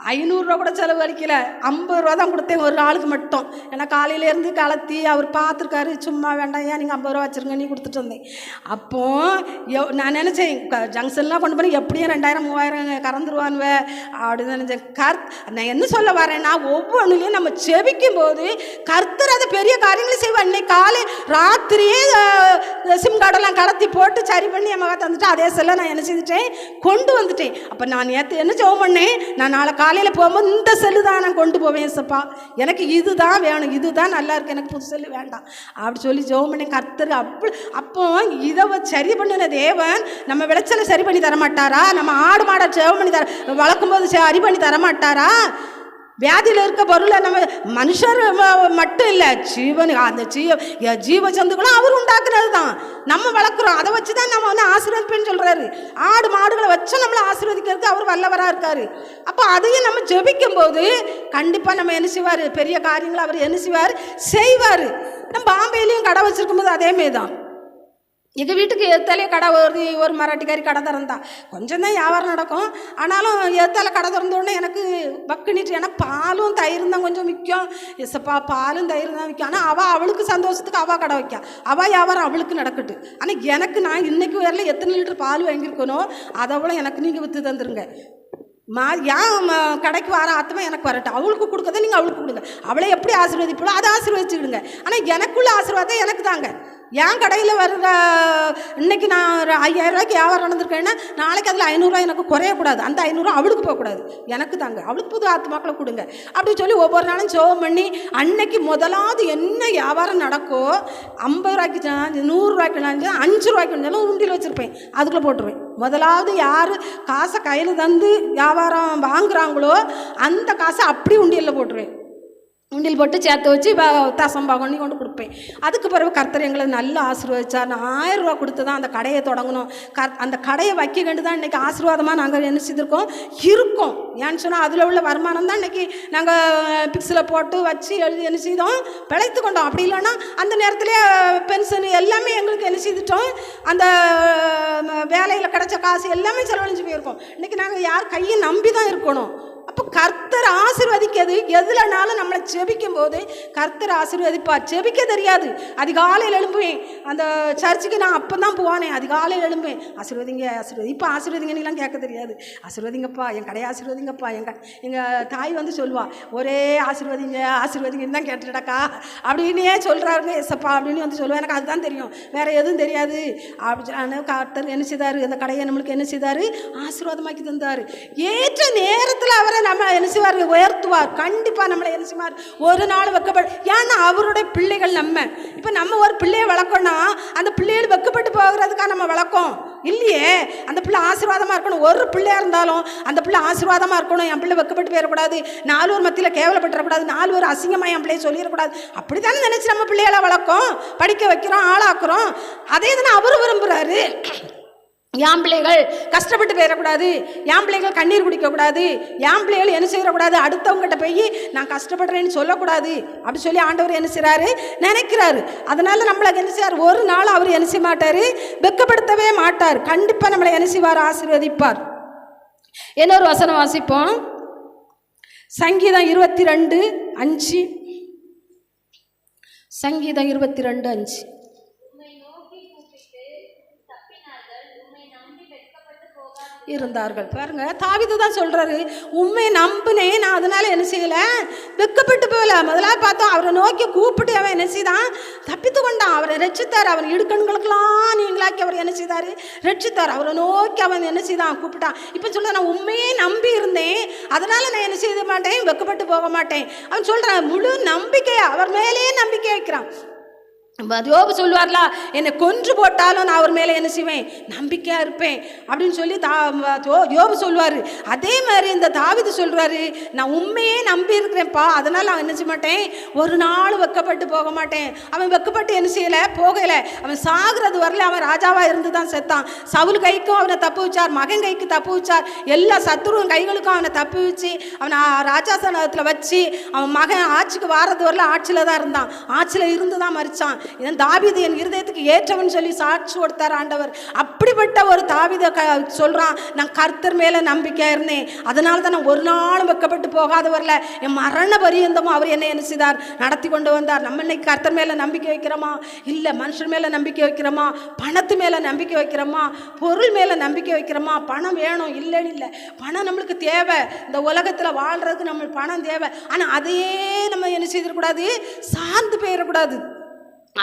500 ரூபா கூட செலவு அளிக்கல, 50 ரூபா தான் கொடுத்தேன் ஒரு ஆளுக்கு மட்டும். ஏன்னா காலையிலேருந்து கலத்தி அவர் பார்த்துருக்காரு, சும்மா வேண்டாம் ஏன் நீங்கள் 50 ரூபா வச்சுருங்க நீ கொடுத்துட்டு வந்தேன். அப்போது நான் நினச்சேன், ஜங்ஷன்லாம் கொண்டு போய் எப்படியும் 2000 3000 கறந்துருவானுவே அப்படின்னு நினச்சேன். நான் என்ன சொல்ல வரேன்னா, ஒவ்வொன்றுலையும் நம்ம செபிக்கும் போது கர்த்தர் அதை பெரிய காரியங்களும் செய்வார். இன்னைக்கு காலை ராத்திரியே சிம் கார்டெல்லாம் கடத்தி போட்டு சரி பண்ணி என் மகத்தை வந்துட்டு அதே செல்ல நான் என்ன செஞ்சுட்டேன், கொண்டு வந்துட்டேன். அப்போ நான் நேற்று என்ன ஜெபம் பண்ணேன், நான் நாளை காலையில் போகும்போது இந்த செல்லு தான் நான் கொண்டு போவேன் சப்பா, எனக்கு இதுதான் வேணும், இதுதான் நல்லா இருக்கு, எனக்கு புது செல்லு வேண்டாம் அப்படி சொல்லி ஜெபம் பண்ணி கர்த்தர் அப்போ இதை சரி பண்ணின தேவன் நம்ம விளைச்சலை சரி பண்ணி தரமாட்டாரா? நம்ம ஆடு மாடை ஜெபம் பண்ணி வளர்க்கும் போது சரி பண்ணி தரமாட்டாரா? வியாதியில் இருக்க பொருளை நம்ம மனுஷர் மட்டும் இல்லை, அந்த ஜீவ ஜந்துக்களும் அவர் உண்டாக்குறது தான், நம்ம வளர்க்குறோம், அதை வச்சு தான் நம்ம ஆசீர்வதிப்பேன்னு சொல்கிறாரு. ஆடு மாடுகளை வச்சு நம்மளை ஆசீர்வதிக்கிறதுக்கு அவர் வல்லவராக இருக்காரு. அப்போ அதையும் நம்ம ஜெபிக்கும் போது கண்டிப்பாக நம்ம என்ன செய்வார், பெரிய காரியங்களை அவர் என்ன செய்வார், செய்வார். நம்ம பாம்பேலையும் கடை வச்சுருக்கும் போது அதேமாரி தான், எங்கள் வீட்டுக்கு எத்தாலே கடை ஒரு மராட்டிக்காரி கடை திறந்தா. கொஞ்சம் தான் வியாபாரம் நடக்கும். ஆனாலும் எத்தால கடை திறந்தோடனே எனக்கு பக்குனிட்டு. ஏன்னா பாலும் தயிரும் தான் கொஞ்சம் விற்கும். எசப்பா பாலும் தயிரும் தான் விற்கும். ஆனால் அவளுக்கு சந்தோஷத்துக்கு அவள் கடை வைக்கா, அவள் வியாபாரம் அவளுக்கு நடக்கட்டு. ஆனால் எனக்கு நான் இன்றைக்கி வரல எத்தனை லிட்டர் பால் வாங்கியிருக்கணும், அதை விட எனக்கு நீங்கள் விற்று தந்துருங்க. ஏன் கடைக்கு வர ஆத்மா எனக்கு வரட்டும், அவளுக்கு கொடுக்கறத நீங்கள் அவளுக்கு கொடுங்க. அவளை எப்படி ஆசீர்வதிப்போ அதை ஆசீர்வதிச்சுக்கிடுங்க. ஆனால் எனக்குள்ள ஆசீர்வாதம் எனக்கு தாங்க. என் கடையில் வர்ற இன்றைக்கி நான் ஒரு 5000 ரூபாய்க்கு வியாபாரம் நடந்திருக்கேன்னா நாளைக்கு அதில் 500 ரூபாய் எனக்கு குறையக்கூடாது. அந்த 500 அவளுக்கு போகக்கூடாது, எனக்கு தாங்க. அவளுக்கு புது ஆத்மாக்களை கொடுங்க அப்படின்னு சொல்லி ஒவ்வொரு நாளும் ஜெபம் பண்ணி அன்னைக்கு முதலாவது என்ன வியாபாரம் நடக்கோ 50 ரூபாய்க்கு 100 ரூபாய்க்கு 5 ரூபாய்க்கு உண்டியில் வச்சுருப்பேன், அதுக்குள்ளே போட்டுருவேன். முதலாவது யார் காசை கையில் தந்து வியாபாரம் வாங்குகிறாங்களோ அந்த காசை அப்படி உண்டியலில் போட்டுருவேன். உண்டியல் போட்டு சேர்த்து வச்சு தசம்பாகம் பண்ணி கொண்டு கொடுப்பேன். அதுக்கு பிறகு கர்த்தர் எங்களை நல்லா ஆசீர்வதிச்சார். நான் 1000 ரூபா கொடுத்து தான் அந்த கடையை தொடங்கணும். அந்த கடையை வைக்க வேண்டி தான் இன்றைக்கி ஆசீர்வாதமாக நாங்கள் என்ன செய்திருக்கோம் இருக்கோம். ஏன்னு சொன்னால் அதில் உள்ள வருமானம் தான் இன்றைக்கி நாங்கள் பிக்ஸில் போட்டு வச்சு எழுதி என்ன செய்தோம் பிழைத்து கொண்டோம். அப்படி இல்லைன்னா அந்த நேரத்துலேயே பென்ஷன் எல்லாமே எங்களுக்கு என்ன செய்துட்டோம். அந்த வேலையில் கிடைச்ச காசு எல்லாமே செலவழிஞ்சு போயிருக்கோம். இன்றைக்கி நாங்கள் யார் கையை நம்பி தான் இருக்கணும். அப்போ கர்த்தர் ஆசீர்வதிக்கிறது எதுலனாலும் நம்மளை செபிக்கும் போது கர்த்தர் ஆசீர்வதிப்பார். செபிக்க தெரியாது. அதிகாலையில் எழும்புவேன். அந்த சர்ச்சுக்கு நான் அப்போ தான் போவானே. அதிகாலையில் எழும்புவேன், ஆசீர்வதிங்க ஆசீர்வதி. இப்போ ஆசீர்வதிங்கலாம் கேட்க தெரியாது. ஆசீர்வதிங்கப்பா, என் கடையை ஆசீர்வதிங்கப்பா. எங்கள் தாய் வந்து சொல்லுவாள், ஒரே ஆசீர்வதிங்க ஆசீர்வதிங்கன்னு தான் கேட்டுடக்கா அப்படின்னே சொல்கிறாருங்க எசப்பா அப்படின்னு வந்து சொல்லுவேன். எனக்கு அதுதான் தெரியும், வேறு எதுவும் தெரியாது. அப்படி கர்த்தர் என்ன செய்தார், அந்த கடையை நம்மளுக்கு என்ன செய்தார், ஆசீர்வாதமாக்கி தந்தார். ஏற்ற நேரத்தில் அவரை நம்ம என்ன செய்வார், உயர்த்துவார். கண்டிப்பாக நம்மளை என்ன செய்வார், ஒரு நாள் வெக்கப்படும். ஏன்னா அவருடைய பிள்ளைகள் நம்ம. இப்போ நம்ம ஒரு பிள்ளையை வளர்க்கணும்னா அந்த பிள்ளைகள் வெக்கப்பட்டு போகிறதுக்காக நம்ம வளர்க்கோம் இல்லையே. அந்த பிள்ளை ஆசீர்வாதமாக இருக்கணும். ஒரு பிள்ளையாக இருந்தாலும் அந்த பிள்ளை ஆசீர்வாதமாக இருக்கணும். என் பிள்ளை வெக்கப்பட்டு போயிடக்கூடாது, 4 பேர் மத்தியில் கேவலப்பட்டுறக்கூடாது, 4 பேர் அசிங்கமாக என் பிள்ளையை சொல்லிடக்கூடாது. அப்படி தானே நினச்சி நம்ம பிள்ளைகளை வளர்க்கோம், படிக்க வைக்கிறோம், ஆளாக்குறோம். அதே தானே அவரும் விரும்புகிறாரு. என் பிள்ளைகள் கஷ்டப்பட்டு போயிடக்கூடாது, என் பிள்ளைகள் கண்ணீர் குடிக்கக்கூடாது, என் பிள்ளைகள் என்ன செய்யக்கூடாது, அடுத்தவங்ககிட்ட போய் நான் கஷ்டப்படுறேன்னு சொல்லக்கூடாது அப்படி சொல்லி ஆண்டவர் என்ன செய்கிறாரு நினைக்கிறாரு. அதனால் நம்மளை என்ன செய்வார், ஒரு நாள் அவர் என்ன செய்ய மாட்டார், வெட்கப்படுத்தவே மாட்டார். கண்டிப்பாக நம்மளை என்ன செய்வார், ஆசீர்வதிப்பார். இன்னொரு வசனம் வாசிப்போம். சங்கீதம் 22:5. சங்கீதம் 22:5. இருந்தார்கள். பாருங்க, தாவீது தான் சொல்றாரு, உண்மை நம்பினேன், நான் அதனால என்ன செய்யல, வெக்கப்பட்டு போகல. முதலாவது பார்த்தோம், அவரை நோக்கி கூப்பிட்டு அவன் என்ன செய்தான், தப்பித்து கொண்டான். அவரை ரட்சித்தார். அவன் இடுக்கண்களுக்கெல்லாம் நீங்களாக்கி அவர் என்ன செய்தார், ரட்சித்தார். அவரை நோக்கி அவன் என்ன செய்தான், கூப்பிட்டான். இப்போ சொல்ல, நான் உண்மையே நம்பி இருந்தேன், அதனால நான் என்ன செய்ய மாட்டேன், வெக்கப்பட்டு போக மாட்டேன். அவன் சொல்றான், முழு நம்பிக்கை அவர் மேலேயே நம்பிக்கை வைக்கிறான். யோபு சொல்லுவார்ல, என்னை கொன்று போட்டாலும் நான் அவர் மேலே என்ன செய்வேன், நம்பிக்கையாக இருப்பேன் அப்படின்னு சொல்லி யோபு சொல்லுவார். அதே மாதிரி இந்த தாவீது சொல்கிறாரு, நான் உண்மையே நம்பி இருக்கிறேன்ப்பா, அதனால் அவன் என்ன செய்ய மாட்டேன், ஒரு நாள் வெக்கப்பட்டு போக மாட்டேன். அவன் வெக்கப்பட்டு என்ன செய்யலை, போகலை. அவன் சாகிறது வரல அவன் ராஜாவாக இருந்து தான் செத்தான். சவுல் கைக்கும் அவனை தப்பு வச்சார், மகன் கைக்கு தப்பு வச்சார், எல்லா சத்துருவன் கைகளுக்கும் அவனை தப்பு வச்சு அவனை ராஜாசனத்தில் வச்சு அவன் மகன் ஆட்சிக்கு வாரது வரல ஆட்சியில் தான் இருந்தான். ஆட்சியில் இருந்து தான் மறித்தான். இதன் தாவீது என் இருதயத்துக்கு ஏற்றவன் சொல்லி சாட்சி கொடுத்தார் ஆண்டவர். அப்படிப்பட்ட ஒரு தாவீதை சொல்றான், நான் கர்த்தர் மேல நம்பிக்கையா இருந்தேன், அதனால தான் நான் ஒரு நாளும் வெக்கப்பட்டு போகாத வரல, என் மரண பரியந்தமும் அவர் என்ன செய்தார், நடத்தி கொண்டு வந்தார். நம்ம இன்னைக்கு கர்த்தர் மேல நம்பிக்கை வைக்கிறோமா, இல்லை மனுஷன் மேல நம்பிக்கை வைக்கிறோமா, பணத்து மேல நம்பிக்கை வைக்கிறோமா, பொருள் மேல நம்பிக்கை வைக்கிறோமா? பணம் வேணும் இல்லைன்னு இல்லை, பணம் நம்மளுக்கு தேவை. இந்த உலகத்துல வாழ்றதுக்கு நம்மளுக்கு பணம் தேவை. ஆனா அதையே நம்ம என்ன செய்திடக்கூடாது, சார்ந்து போயிடக்கூடாது.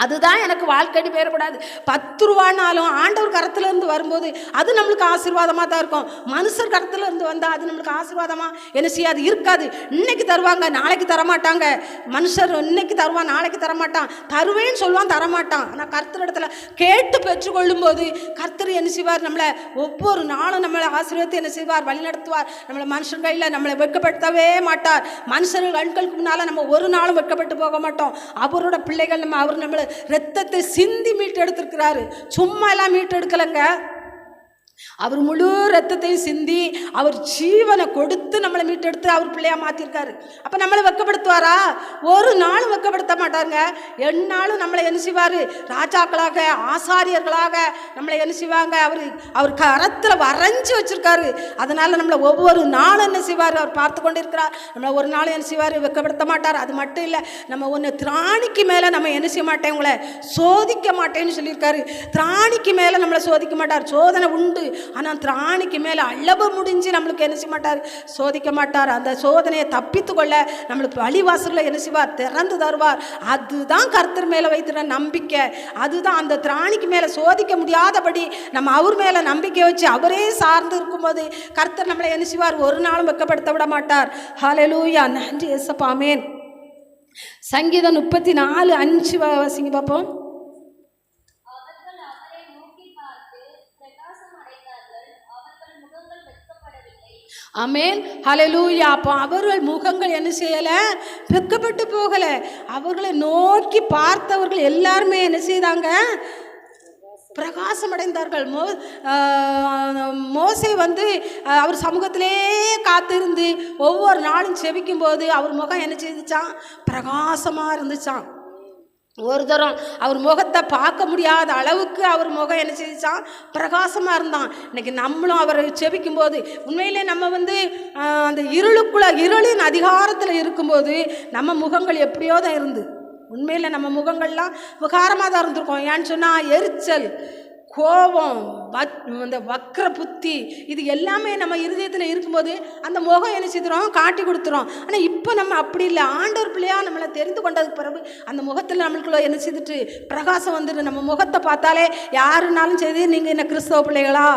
அதுதான் எனக்கு வாழ்க்கை போயிடக்கூடாது. 10 ரூபானாலும் ஆண்டவர் கரத்துல இருந்து வரும்போது அது நம்மளுக்கு ஆசீர்வாதமாக தான் இருக்கும். மனுஷர் கரத்துல இருந்து வந்தால் அது நம்மளுக்கு ஆசீர்வாதமாக என்ன செய்யாது, இருக்காது. இன்னைக்கு தருவாங்க, நாளைக்கு தரமாட்டாங்க. மனுஷர் இன்னைக்கு தருவான், நாளைக்கு தரமாட்டான். தருவேன்னு சொல்லுவான், தரமாட்டான். ஆனால் கர்த்தர் இடத்துல கேட்டு பெற்றுக்கொள்ளும் போது கர்த்தர் என்ன செய்வார், நம்மளை ஒவ்வொரு நாளும் நம்மளை ஆசீர்வாதத்தை என்ன செய்வார், வழி நடத்துவார். நம்மளை மனுஷன் கையில் நம்மளை வெட்கப்படுத்தவே மாட்டார். மனுஷர்கள் கண்களுக்கு முன்னால் நம்ம ஒரு நாளும் வெட்கப்பட்டு போக மாட்டோம். அவரோட பிள்ளைகள் அவர் நம்மளை ரத்தத்தை சிந்தி மீட்டு எடுத்திருக்கிறாரு. சும்மா எல்லாம் மீட்டு எடுக்கலைங்க. அவர் முழு ரத்தத்தையும் சிந்தி அவர் ஜீவனை கொடுத்து நம்மளை மீட்டெடுத்து அவர் பிள்ளையா மாற்றிருக்காரு. அப்போ நம்மளை வெக்கப்படுத்துவாரா? ஒரு நாளும் வெக்கப்படுத்த மாட்டாருங்க. எந்நாளும் நம்மளை என்ன செய்வார்? ராஜாக்களாக, ஆசாரியர்களாக நம்மளை என்ன செய்வாங்க? அவர் கரத்தில் வரைஞ்சி வச்சிருக்காரு. அதனால நம்மளை ஒவ்வொரு நாளும் என்ன செய்வார்? அவர் பார்த்து கொண்டு இருக்கிறார். நம்மளை ஒரு நாளும் என்ன செய்வார்? வெக்கப்படுத்த மாட்டார். அது மட்டும் இல்லை, நம்ம ஒன்று திராணிக்கு மேலே நம்ம என்ன செய்ய மாட்டேன், உங்களை சோதிக்க மாட்டேன்னு சொல்லியிருக்காரு. திராணிக்கு மேலே நம்மளை சோதிக்க மாட்டார். சோதனை உண்டு, ஆனால் திராணிக்கு மேலே அளவு முடிஞ்சு நம்மளுக்கு என்ன செய்ய மாட்டார்? சோதிக்க மாட்டார். அந்த சோதனையை தப்பித்து கொள்ள நம்மளுக்கு வழிவாசல்களை என்ன செய்வார்? திறந்து தருவார். அதுதான் கர்த்தர் மேலே வைத்திருக்கிற நம்பிக்கை. அதுதான் அந்த திராணிக்கு மேலே சோதிக்க முடியாதபடி நம்ம அவர் மேலே நம்பிக்கை வச்சு அவரே சார்ந்து இருக்கும்போது கர்த்தர் நம்மளை என்ன செய்வார்? ஒரு நாளும் வெட்கப்படுத்த விட மாட்டார். ஹல்லேலூயா, நன்றி இயேசுப்பா, ஆமென். சங்கீதம் 34:5 வாசிங்க பார்ப்போம். ஆமென், ஹல்லேலூயா. அப்போ அவர்கள் முகங்கள் என்ன செய்யலை? வெட்கப்பட்டு போகலை. அவர்களை நோக்கி பார்த்தவர்கள் எல்லாருமே என்ன செய்தாங்க? பிரகாசம் அடைந்தார்கள். மோசே அவர் சமூகத்திலே காத்திருந்து ஒவ்வொரு நாளும் செபிக்கும் போது அவர் முகம் என்ன செய்துச்சான்? பிரகாசமாக இருந்துச்சான். ஒரு தரம் அவர் முகத்தை பார்க்க முடியாத அளவுக்கு அவர் முகம் என்ன செய்தான்? பிரகாசமாக இருந்தான். இன்னைக்கு நம்மளும் அவரை செபிக்கும் போது உண்மையிலே நம்ம அந்த இருளின் அதிகாரத்தில் இருக்கும்போது நம்ம முகங்கள் எப்படியோ தான் இருந்து, உண்மையில் நம்ம முகங்கள்லாம் விகாரமாக தான் இருந்திருக்கோம். ஏன்னு சொன்னால் எரிச்சல், கோபம், அந்த வக்ர புத்தி, இது எல்லாமே நம்ம இருதயத்தில் இருக்கும்போது அந்த முகம் என்ன செய்கிறோம்? காட்டி கொடுத்துரும். ஆனால் இப்போ நம்ம அப்படி இல்லை. ஆண்டவர் பிள்ளையாக நம்மளை தெரிந்து கொண்டதுக்கு பிறகு அந்த முகத்தில் நம்மளுக்குள்ள என்ன செய்துட்டு பிரகாசம் வந்துட்டு நம்ம முகத்தை பார்த்தாலே யாருனாலும் சரி, நீங்கள் என்ன கிறிஸ்தவ பிள்ளைகளா,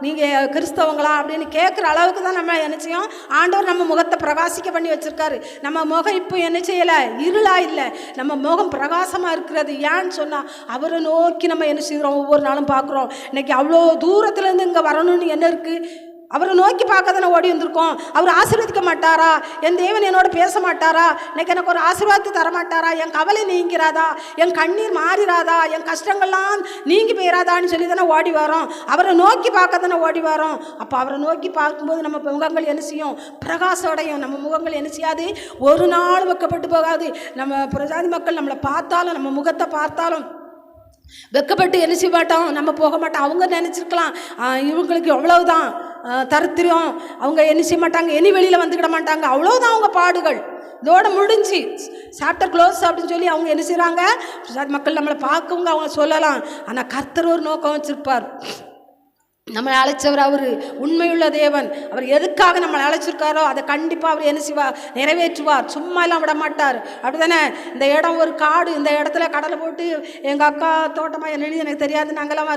நீங்கள் கிறிஸ்தவங்களா அப்படின்னு கேட்குற அளவுக்கு தான் நம்ம என்ன செய்யும்? ஆண்டவர் நம்ம முகத்தை பிரகாசிக்க பண்ணி வச்சுருக்காரு. நம்ம முகம் இப்போ என்ன செய்யலை? இருளா இல்லை, நம்ம முகம் பிரகாசமாக இருக்கிறது. ஏன்னு சொன்னால் அவரை நோக்கி நம்ம என்ன செய்கிறோம்? ஒவ்வொரு நாளும் பார்க்குறோம். இன்னைக்கு அவ்வளோ தூரத்துலேருந்து இங்கே வரணும்னு என்ன இருக்குது? அவரை நோக்கி பார்க்க தானே ஓடி வந்திருக்கோம். அவர் ஆசீர்வதிக்க மாட்டாரா? என் தேவன் என்னோட பேச மாட்டாரா? இன்னைக்கு எனக்கு ஒரு ஆசீர்வாதத்தை தரமாட்டாரா? என் கவலை நீங்கிறாதா? என் கண்ணீர் மாறிராதா? என் கஷ்டங்கள்லாம் நீங்கி போயிடாதான்னு சொல்லி தானே ஓடி வரோம். அவரை நோக்கி பார்க்க தானே ஓடி வரோம். அப்போ அவரை நோக்கி பார்க்கும்போது நம்ம முகங்கள் என்ன செய்யும்? பிரகாசம் அடையும். நம்ம முகங்கள் என்ன செய்யாது? ஒரு நாள் வெட்கப்பட்டு போகாது. நம்ம பிரஜாதி மக்கள் நம்மளை பார்த்தாலும், நம்ம முகத்தை பார்த்தாலும் வெட்கப்பட்டு என்ன செய்ய மாட்டோம்? நம்ம போக மாட்டோம். அவங்க நினச்சிருக்கலாம் இவங்களுக்கு எவ்வளவுதான் தரித்திரம், அவங்க என்ன செய்ய மாட்டாங்க, இனி வெளியில் வந்துக்கிட மாட்டாங்க, அவ்வளோதான் அவங்க பாடுகள், இதோட முடிஞ்சு சாப்டர் க்ளோஸ் அப்படின்னு சொல்லி அவங்க என்ன செய்கிறாங்க? மக்கள் நம்மளை பார்க்கவங்க அவங்க சொல்லலாம். ஆனால் கர்த்தர் ஒரு நோக்கம் வச்சுருப்பார். நம்மளை அழைச்சவர் அவர் உண்மையுள்ள தேவன். அவர் எதுக்காக நம்மளை அழைச்சிருக்காரோ அதை கண்டிப்பாக அவர் என்ன செய்வார்? நிறைவேற்றுவார். சும்மா எல்லாம் விட மாட்டார். அப்படி தானே? இந்த இடம் ஒரு காடு, இந்த இடத்துல கடலை போட்டு எங்கள் அக்கா தோட்டமாக என்ன எனக்கு தெரியாது, நாங்கள்லாம்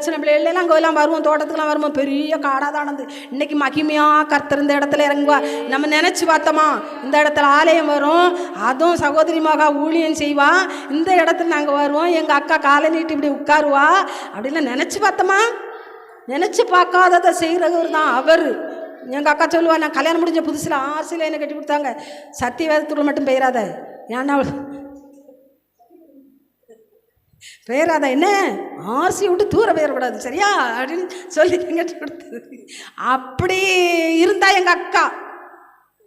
சின்ன பிள்ளைலாம் அங்கே எல்லாம் வருவோம், தோட்டத்துக்குலாம் வருவோம், பெரிய காடாக தானது. இன்றைக்கி மகிமையாக கர்த்தர் இந்த இடத்துல இறங்குவார். நம்ம நினச்சி பார்த்தோமா இந்த இடத்துல ஆலயம் வரும், அதுவும் சகோதரி மகா ஊழியம் செய்வா, இந்த இடத்துல நாங்கள் வருவோம், எங்கள் அக்கா காலை நீட்டி இப்படி உட்காருவா அப்படின்லாம் நினச்சி பார்த்தோமா? நினச்சி பார்க்காததை செய்கிறவர் தான் அவர். எங்கள் அக்கா சொல்லுவா, நான் கல்யாணம் முடிஞ்ச புதுசில் ஆசையில் என்ன கட்டி கொடுத்தாங்க, சத்தியவேதத்துக்குள்ள மட்டும் பெயராத, ஏன்னா பெயராத என்ன ஆசையை விட்டு தூர பெயரக்கூடாது சரியா அப்படின்னு சொல்லி கட்டி கொடுத்தது. அப்படி இருந்தா எங்கள் அக்கா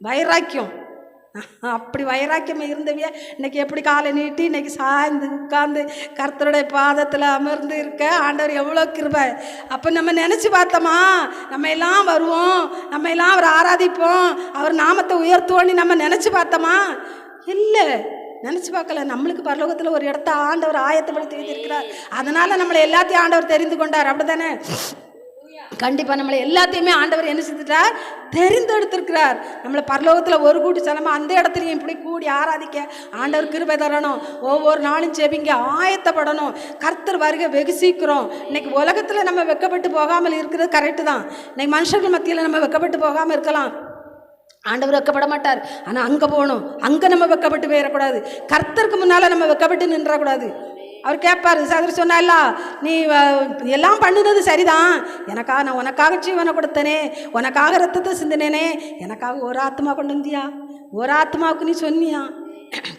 வைராக்கியம், அப்படி வைராக்கியம் இருந்தவிய இன்னைக்கு எப்படி காலை நீட்டி இன்னைக்கு சாய்ந்து உட்கார்ந்து கர்த்தருடைய பாதத்தில் அமர்ந்து இருக்க ஆண்டவர் எவ்வளோ கிருபை. அப்போ நம்ம நினச்சி பார்த்தோமா? நம்ம எல்லாம் வருவோம், நம்ம எல்லாம் அவர் ஆராதிப்போம், அவர் நாமத்தை உயர்த்துவோன்னு நம்ம நினச்சி பார்த்தோமா? இல்லை, நினச்சி பார்க்கல. நம்மளுக்கு பரலோகத்தில் ஒரு இடத்த ஆண்டவர் ஆயத்தப்படுத்தி வைத்திருக்கிறார். அதனால் நம்மளை எல்லாத்தையும் ஆண்டவர் தெரிந்து கொண்டார். அப்படி தானே? கண்டிப்பாக நம்மளை எல்லாத்தையுமே ஆண்டவர் என்ன செஞ்சுட்டார்? தெரிந்தெடுத்திருக்கிறார். நம்மளை பரலோகத்தில் ஒரு கூட்டி செலமா அந்த இடத்துலையும் இப்படி கூடி ஆராதிக்க ஆண்டவர் கிருபை தரணும். ஒவ்வொரு நாளும் செபிங்க, ஆயத்தப்படணும். கர்த்தர் வருகை வெகு சீக்கிரம். இன்னைக்கு உலகத்தில் நம்ம வெட்கப்பட்டு போகாமல் இருக்கிறது கரெக்டு தான். இன்னைக்கு மனுஷர்கள் மத்தியில் நம்ம வெட்கப்பட்டு போகாமல் இருக்கலாம், ஆண்டவர் வெட்கப்பட மாட்டார். ஆனால் அங்கே போகணும், அங்கே நம்ம வெட்கப்பட்டு போயிடக்கூடாது. கர்த்தருக்கு முன்னால் நம்ம வெட்கப்பட்டு நின்றக்கூடாது. அவர் கேட்பார், சகோதரி சொன்னால நீ எல்லாம் பண்ணினது சரிதான், நான் உனக்காக ஜீவனை கொடுத்தனே, உனக்காக ரத்தத்தை சிந்தினேனே, எனக்காக ஒரு ஆத்மா கொண்டு வந்தியா, ஒரு ஆத்மாவுக்கு நீ சொன்னியா?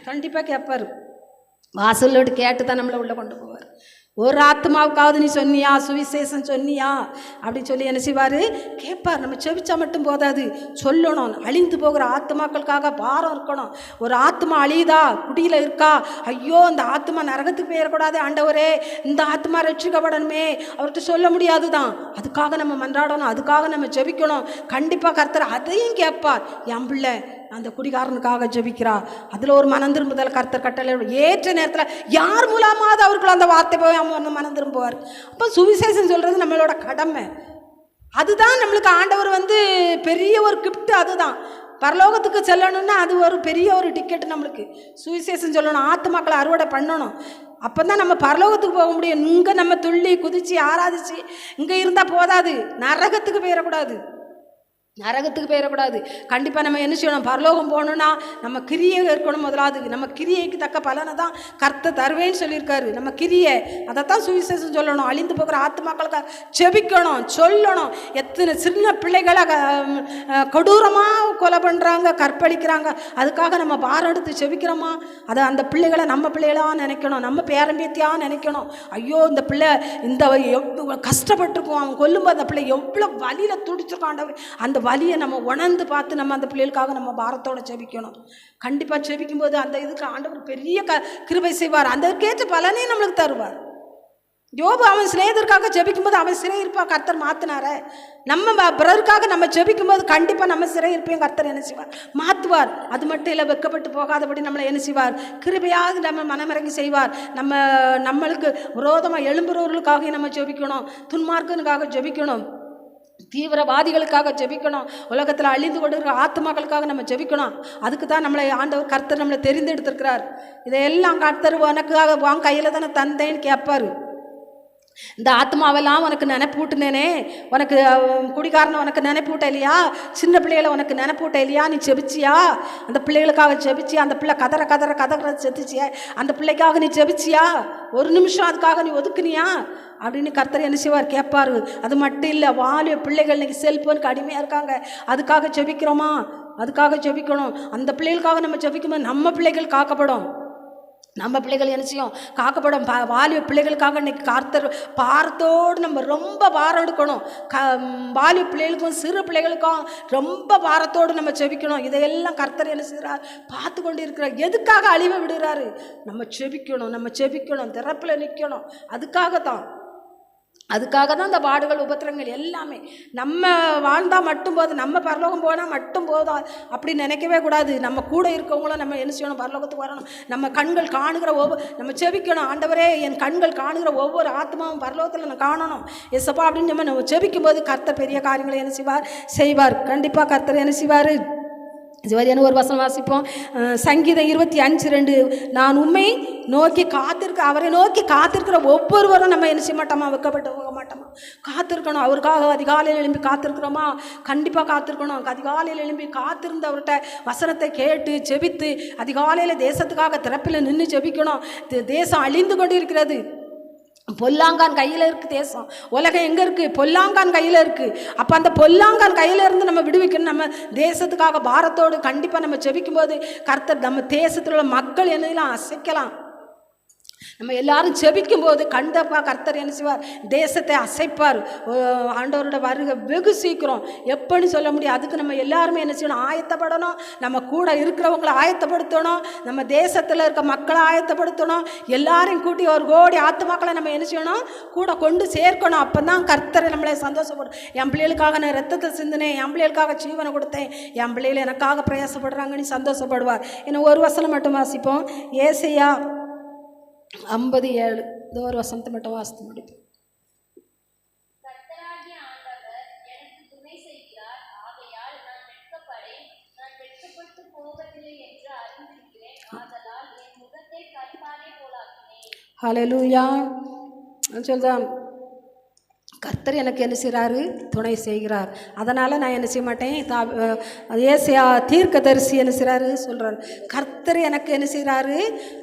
கண்டிப்பாக கேட்பார். வாசலோடு கேட்டு தான் நம்மளை உள்ளே கொண்டு போவார். ஒரு ஆத்மாவுக்காவது நீ சொன்னியா, சுவிசேஷம் சொன்னியா அப்படின்னு சொல்லி என்ன செய்வார், கேட்பார். நம்ம செவிச்சா மட்டும் போதாது, சொல்லணும். அழிந்து போகிற ஆத்மாக்களுக்காக பாரம் இருக்கணும். ஒரு ஆத்மா அழியுதா, குடியில் இருக்கா, ஐயோ இந்த ஆத்மா நரகத்துக்கு போயிடக்கூடாது ஆண்டவரே, இந்த ஆத்மா ரட்சிக்கப்படணுமே, அவர்கிட்ட சொல்ல முடியாது தான். அதுக்காக நம்ம மன்றாடணும், அதுக்காக நம்ம ஜெபிக்கணும். கண்டிப்பாக கர்த்தர் அதையும் கேட்பார். என் பிள்ளை அந்த குடிகாரனுக்காக ஜெபிக்கிறா, அதில் ஒரு மனம் திரும்புதல் கர்த்தர் கட்டளை ஏற்ற நேரத்தில் யார் மூலமாவது அவர்கள் அந்த வார்த்தை போய் அவங்க வந்து மனம் திரும்புவார். அப்போ சுவிசேஷம் சொல்கிறது நம்மளோட கடமை. அதுதான் நம்மளுக்கு ஆண்டவர் வந்து பெரிய ஒரு கிஃப்ட். அதுதான் பரலோகத்துக்கு செல்லணும்னா அது ஒரு பெரிய ஒரு டிக்கெட். நம்மளுக்கு சுவிசேஷம் சொல்லணும், ஆத்துமாக்களை அறுவடை பண்ணணும். அப்போ தான் நம்ம பரலோகத்துக்கு போக முடியும். இங்கே நம்ம துள்ளி குதித்து ஆராதிச்சு இங்கே இருந்தால் போதாது, நரகத்துக்கு போயிடக்கூடாது, நரகத்துக்கு போயிடக்கூடாது. கண்டிப்பாக நம்ம என்ன செய்யணும், பரலோகம் போகணுன்னா நம்ம கிரியை இருக்கணும். முதலாவது நம்ம கிரியைக்கு தக்க பலனை தான் கர்த்தர் தருவேன்னு சொல்லியிருக்காரு. நம்ம கிரியை அதைத்தான் சுவிசேஷம் சொல்லணும். அழிந்து போகிற ஆத்மாக்களுக்கு ஜெபிக்கணும், சொல்லணும். எத்தனை சின்ன பிள்ளைகளை கொடூரமாக கொலை பண்ணுறாங்க, கற்பழிக்கிறாங்க. அதுக்காக நம்ம பாரம் எடுத்து ஜெபிக்கிறோமா? அதை அந்த பிள்ளைகளை நம்ம பிள்ளைகளாக நினைக்கணும், நம்ம பேரம்பேத்தியாக நினைக்கணும். ஐயோ இந்த பிள்ளை இந்த எவ்வளோ கஷ்டப்பட்டுருக்கோம், அவன் கொல்லும்போது அந்த பிள்ளை எவ்வளோ வலியில் துடிச்சிருக்கான். அந்த வலியை நம்ம உணர்ந்து பார்த்து நம்ம அந்த பிள்ளைகளுக்காக நம்ம பாரத்தோடு ஜெபிக்கணும். கண்டிப்பாக ஜெபிக்கும்போது அந்த இதுக்கு ஆண்டவர் பெரிய கிருபை செய்வார், அதற்கேற்ற பலனையும் நம்மளுக்கு தருவார். யோபு அவன் சிநேகத்திற்காக ஜெபிக்கும்போது அவன் சிறையிருப்பா கர்த்தர் மாற்றினார. நம்ம பிறருக்காக நம்ம ஜெபிக்கும்போது கண்டிப்பாக நம்ம சிறையிருப்பையும் கர்த்தர் என்ன செய்வார், மாற்றுவார். அது மட்டும் இல்லை, வெட்கப்பட்டு போகாதபடி நம்மளை என்ன செய்வார், கிருபையாக நம்ம மனமிறங்கி செய்வார். நம்மளுக்கு விரோதமாக எழும்புறவர்களுக்காக நம்ம ஜெபிக்கணும், துன்மார்க்கனுக்காக ஜெபிக்கணும், தீவிரவாதிகளுக்காக ஜெபிக்கணும், உலகத்தில் அழிந்து கொண்டிருக்கிற ஆத்மாக்களுக்காக நம்ம ஜெபிக்கணும். அதுக்கு தான் நம்மளை ஆண்டவர் கர்த்தர் நம்மளை தெரிந்தெடுத்திருக்கிறார். இதையெல்லாம் கர்த்தர் உனக்காக வாங்க கையில் தானே தந்தேன்னு கேட்பார். இந்த ஆத்மாவெல்லாம் உனக்கு நினைப்பூட்டினேனே, உனக்கு குடிகாரனை உனக்கு நினைப்பூட்ட இல்லையா, சின்ன பிள்ளைகளை உனக்கு நினைப்பூட்ட இல்லையா, நீ ஜெபிச்சியா, அந்த பிள்ளைகளுக்காக ஜெபிச்சியா, அந்த பிள்ளை கதற கதற கதற செத்துச்சியா, அந்த பிள்ளைக்காக நீ ஜெபிச்சியா, ஒரு நிமிஷம் அதுக்காக நீ ஒதுக்குனியா அப்படின்னு கர்த்தர் என்ன செய்வார், கேட்பார். அது மட்டும் இல்லை, வாலிய பிள்ளைகள் இன்னைக்கு செல்ஃபோனுக்கு அடிமையாக இருக்காங்க, அதுக்காக ஜெபிக்கிறோமா? அதுக்காக ஜெபிக்கணும். அந்த பிள்ளைகளுக்காக நம்ம ஜெபிக்கும்போது நம்ம பிள்ளைகள் காக்கப்படும், நம்ம பிள்ளைகள் என்ன செய்யும், காக்கப்படும். வாலிப பிள்ளைகளுக்காக இன்னைக்கு கர்த்தர் பாரத்தோடு நம்ம ரொம்ப பாரம் எடுக்கணும். வாலிப பிள்ளைகளுக்கும் சிறு பிள்ளைகளுக்கும் ரொம்ப பாரத்தோடு நம்ம ஜெபிக்கணும். இதையெல்லாம் கர்த்தர் என்ன செய்கிறார், பார்த்து கொண்டு இருக்கிறார். எதுக்காக அழிவை விடுறாரு, நம்ம ஜெபிக்கணும், நம்ம ஜெபிக்கணும், திறப்பில் நிற்கணும். அதுக்காக தான் இந்த பாடுகள் உபத்திரங்கள் எல்லாமே. நம்ம வாழ்ந்தால் மட்டும் போதும், நம்ம பரலோகம் போனால் மட்டும் போதும் அப்படி நினைக்கவே கூடாது. நம்ம கூட இருக்கவங்களும் நம்ம என்ன செய்யணும், பரலோகத்துக்கு வரணும். நம்ம கண்கள் காணுகிற நம்ம ஜெபிக்கணும், ஆண்டவரே என் கண்கள் காணுகிற ஒவ்வொரு ஆத்மாவும் பரலோகத்தில் நான் காணணும் எஸ்ஸப்பா அப்படின்னு நம்ம ஜெபிக்கும் போது கர்த்தர் பெரிய காரியங்களை என்ன செய்வார். கண்டிப்பாக கர்த்தர் என்ன செய்வார். இதுவரையான ஒரு வசனம் வாசிப்போம். சங்கீதம் 25:2, நான் உண்மை நோக்கி அவரை நோக்கி காத்திருக்கிற ஒவ்வொருவரும் நம்ம என்ன செய்ய மாட்டோமா, வெட்கப்பட்டு போக மாட்டோமா, காத்திருக்கணும். அவருக்காக அதிகாலையில் எழும்பி காத்திருக்கிறோமா? கண்டிப்பாக காத்திருக்கணும். அதிகாலையில் எழும்பி காத்திருந்து அவர்கிட்ட வசனத்தை கேட்டு ஜெபித்து அதிகாலையில் தேசத்துக்காக திறப்பில் நின்று ஜெபிக்கணும். தேசம் அழிந்து கொண்டு இருக்கிறது, பொல்லாங்கான் கையில் இருக்குது தேசம், உலகம் எங்கே இருக்குது, பொல்லாங்கான் கையில் இருக்குது. அப்போ அந்த பொல்லாங்கான் கையில் இருந்து நம்ம விடுவிக்கணும். நம்ம தேசத்துக்காக பாரத்தோடு கண்டிப்பாக நம்ம ஜெபிக்கும்போது கர்த்தர் நம்ம தேசத்தில் உள்ள மக்கள் என்னெல்லாம் அசைக்கலாம். நம்ம எல்லாரும் ஜெபிக்கும் போது கண்டிப்பாக கர்த்தர் என்ன செய்வார், தேசத்தை அசைப்பார். ஆண்டவரோட வருகை வெகு சீக்கிரம், எப்படின்னு சொல்ல முடியும். அதுக்கு நம்ம எல்லாருமே என்ன செய்யணும், ஆயத்தப்படணும். நம்ம கூட இருக்கிறவங்களை ஆயத்தப்படுத்தணும், நம்ம தேசத்தில் இருக்க மக்களை ஆயத்தப்படுத்தணும். எல்லாரையும் கூட்டி ஒரு கோடி ஆத்துமாக்களை நம்ம என்ன செய்யணும், கூட கொண்டு சேர்க்கணும். அப்போ தான் கர்த்தரை நம்மளை சந்தோஷப்படும். என் பிள்ளைகளுக்காக நான் ரத்தத்தை சிந்தினேன், என் பிள்ளைகளுக்காக ஜீவனை கொடுத்தேன், என் பிள்ளைகள் எனக்காக பிரயாசப்படுறாங்கன்னு சந்தோஷப்படுவார். இன்னும் ஒரு வசனம் மட்டும் வாசிப்போம். ஏசாயா 57 இந்த ஒரு வசனத்தை மட்டும் வாசித்து முடிப்போம். கர்த்தராகிய ஆண்டவர் எனக்கு துணை செய்கிறார், ஆகையால் நான் வெட்கப்படேன். நான் வெட்கப்பட்டு போவதில்லை என்று அறிந்திருக்கிறேன், ஆதலால் என் முகத்தை கற்பாரை போலாக்கினேன். ஹல்லேலூயா. சொல்லுதான், கர்த்தர் எனக்கு என்ன செய்கிறாரு, துணை செய்கிறார். அதனால் நான் என்ன செய்ய மாட்டேன். ஏசாயா தீர்க்கதரிசி என்ன செய்கிறாரு சொல்கிறார், கர்த்தர் எனக்கு என்ன செய்கிறாரு,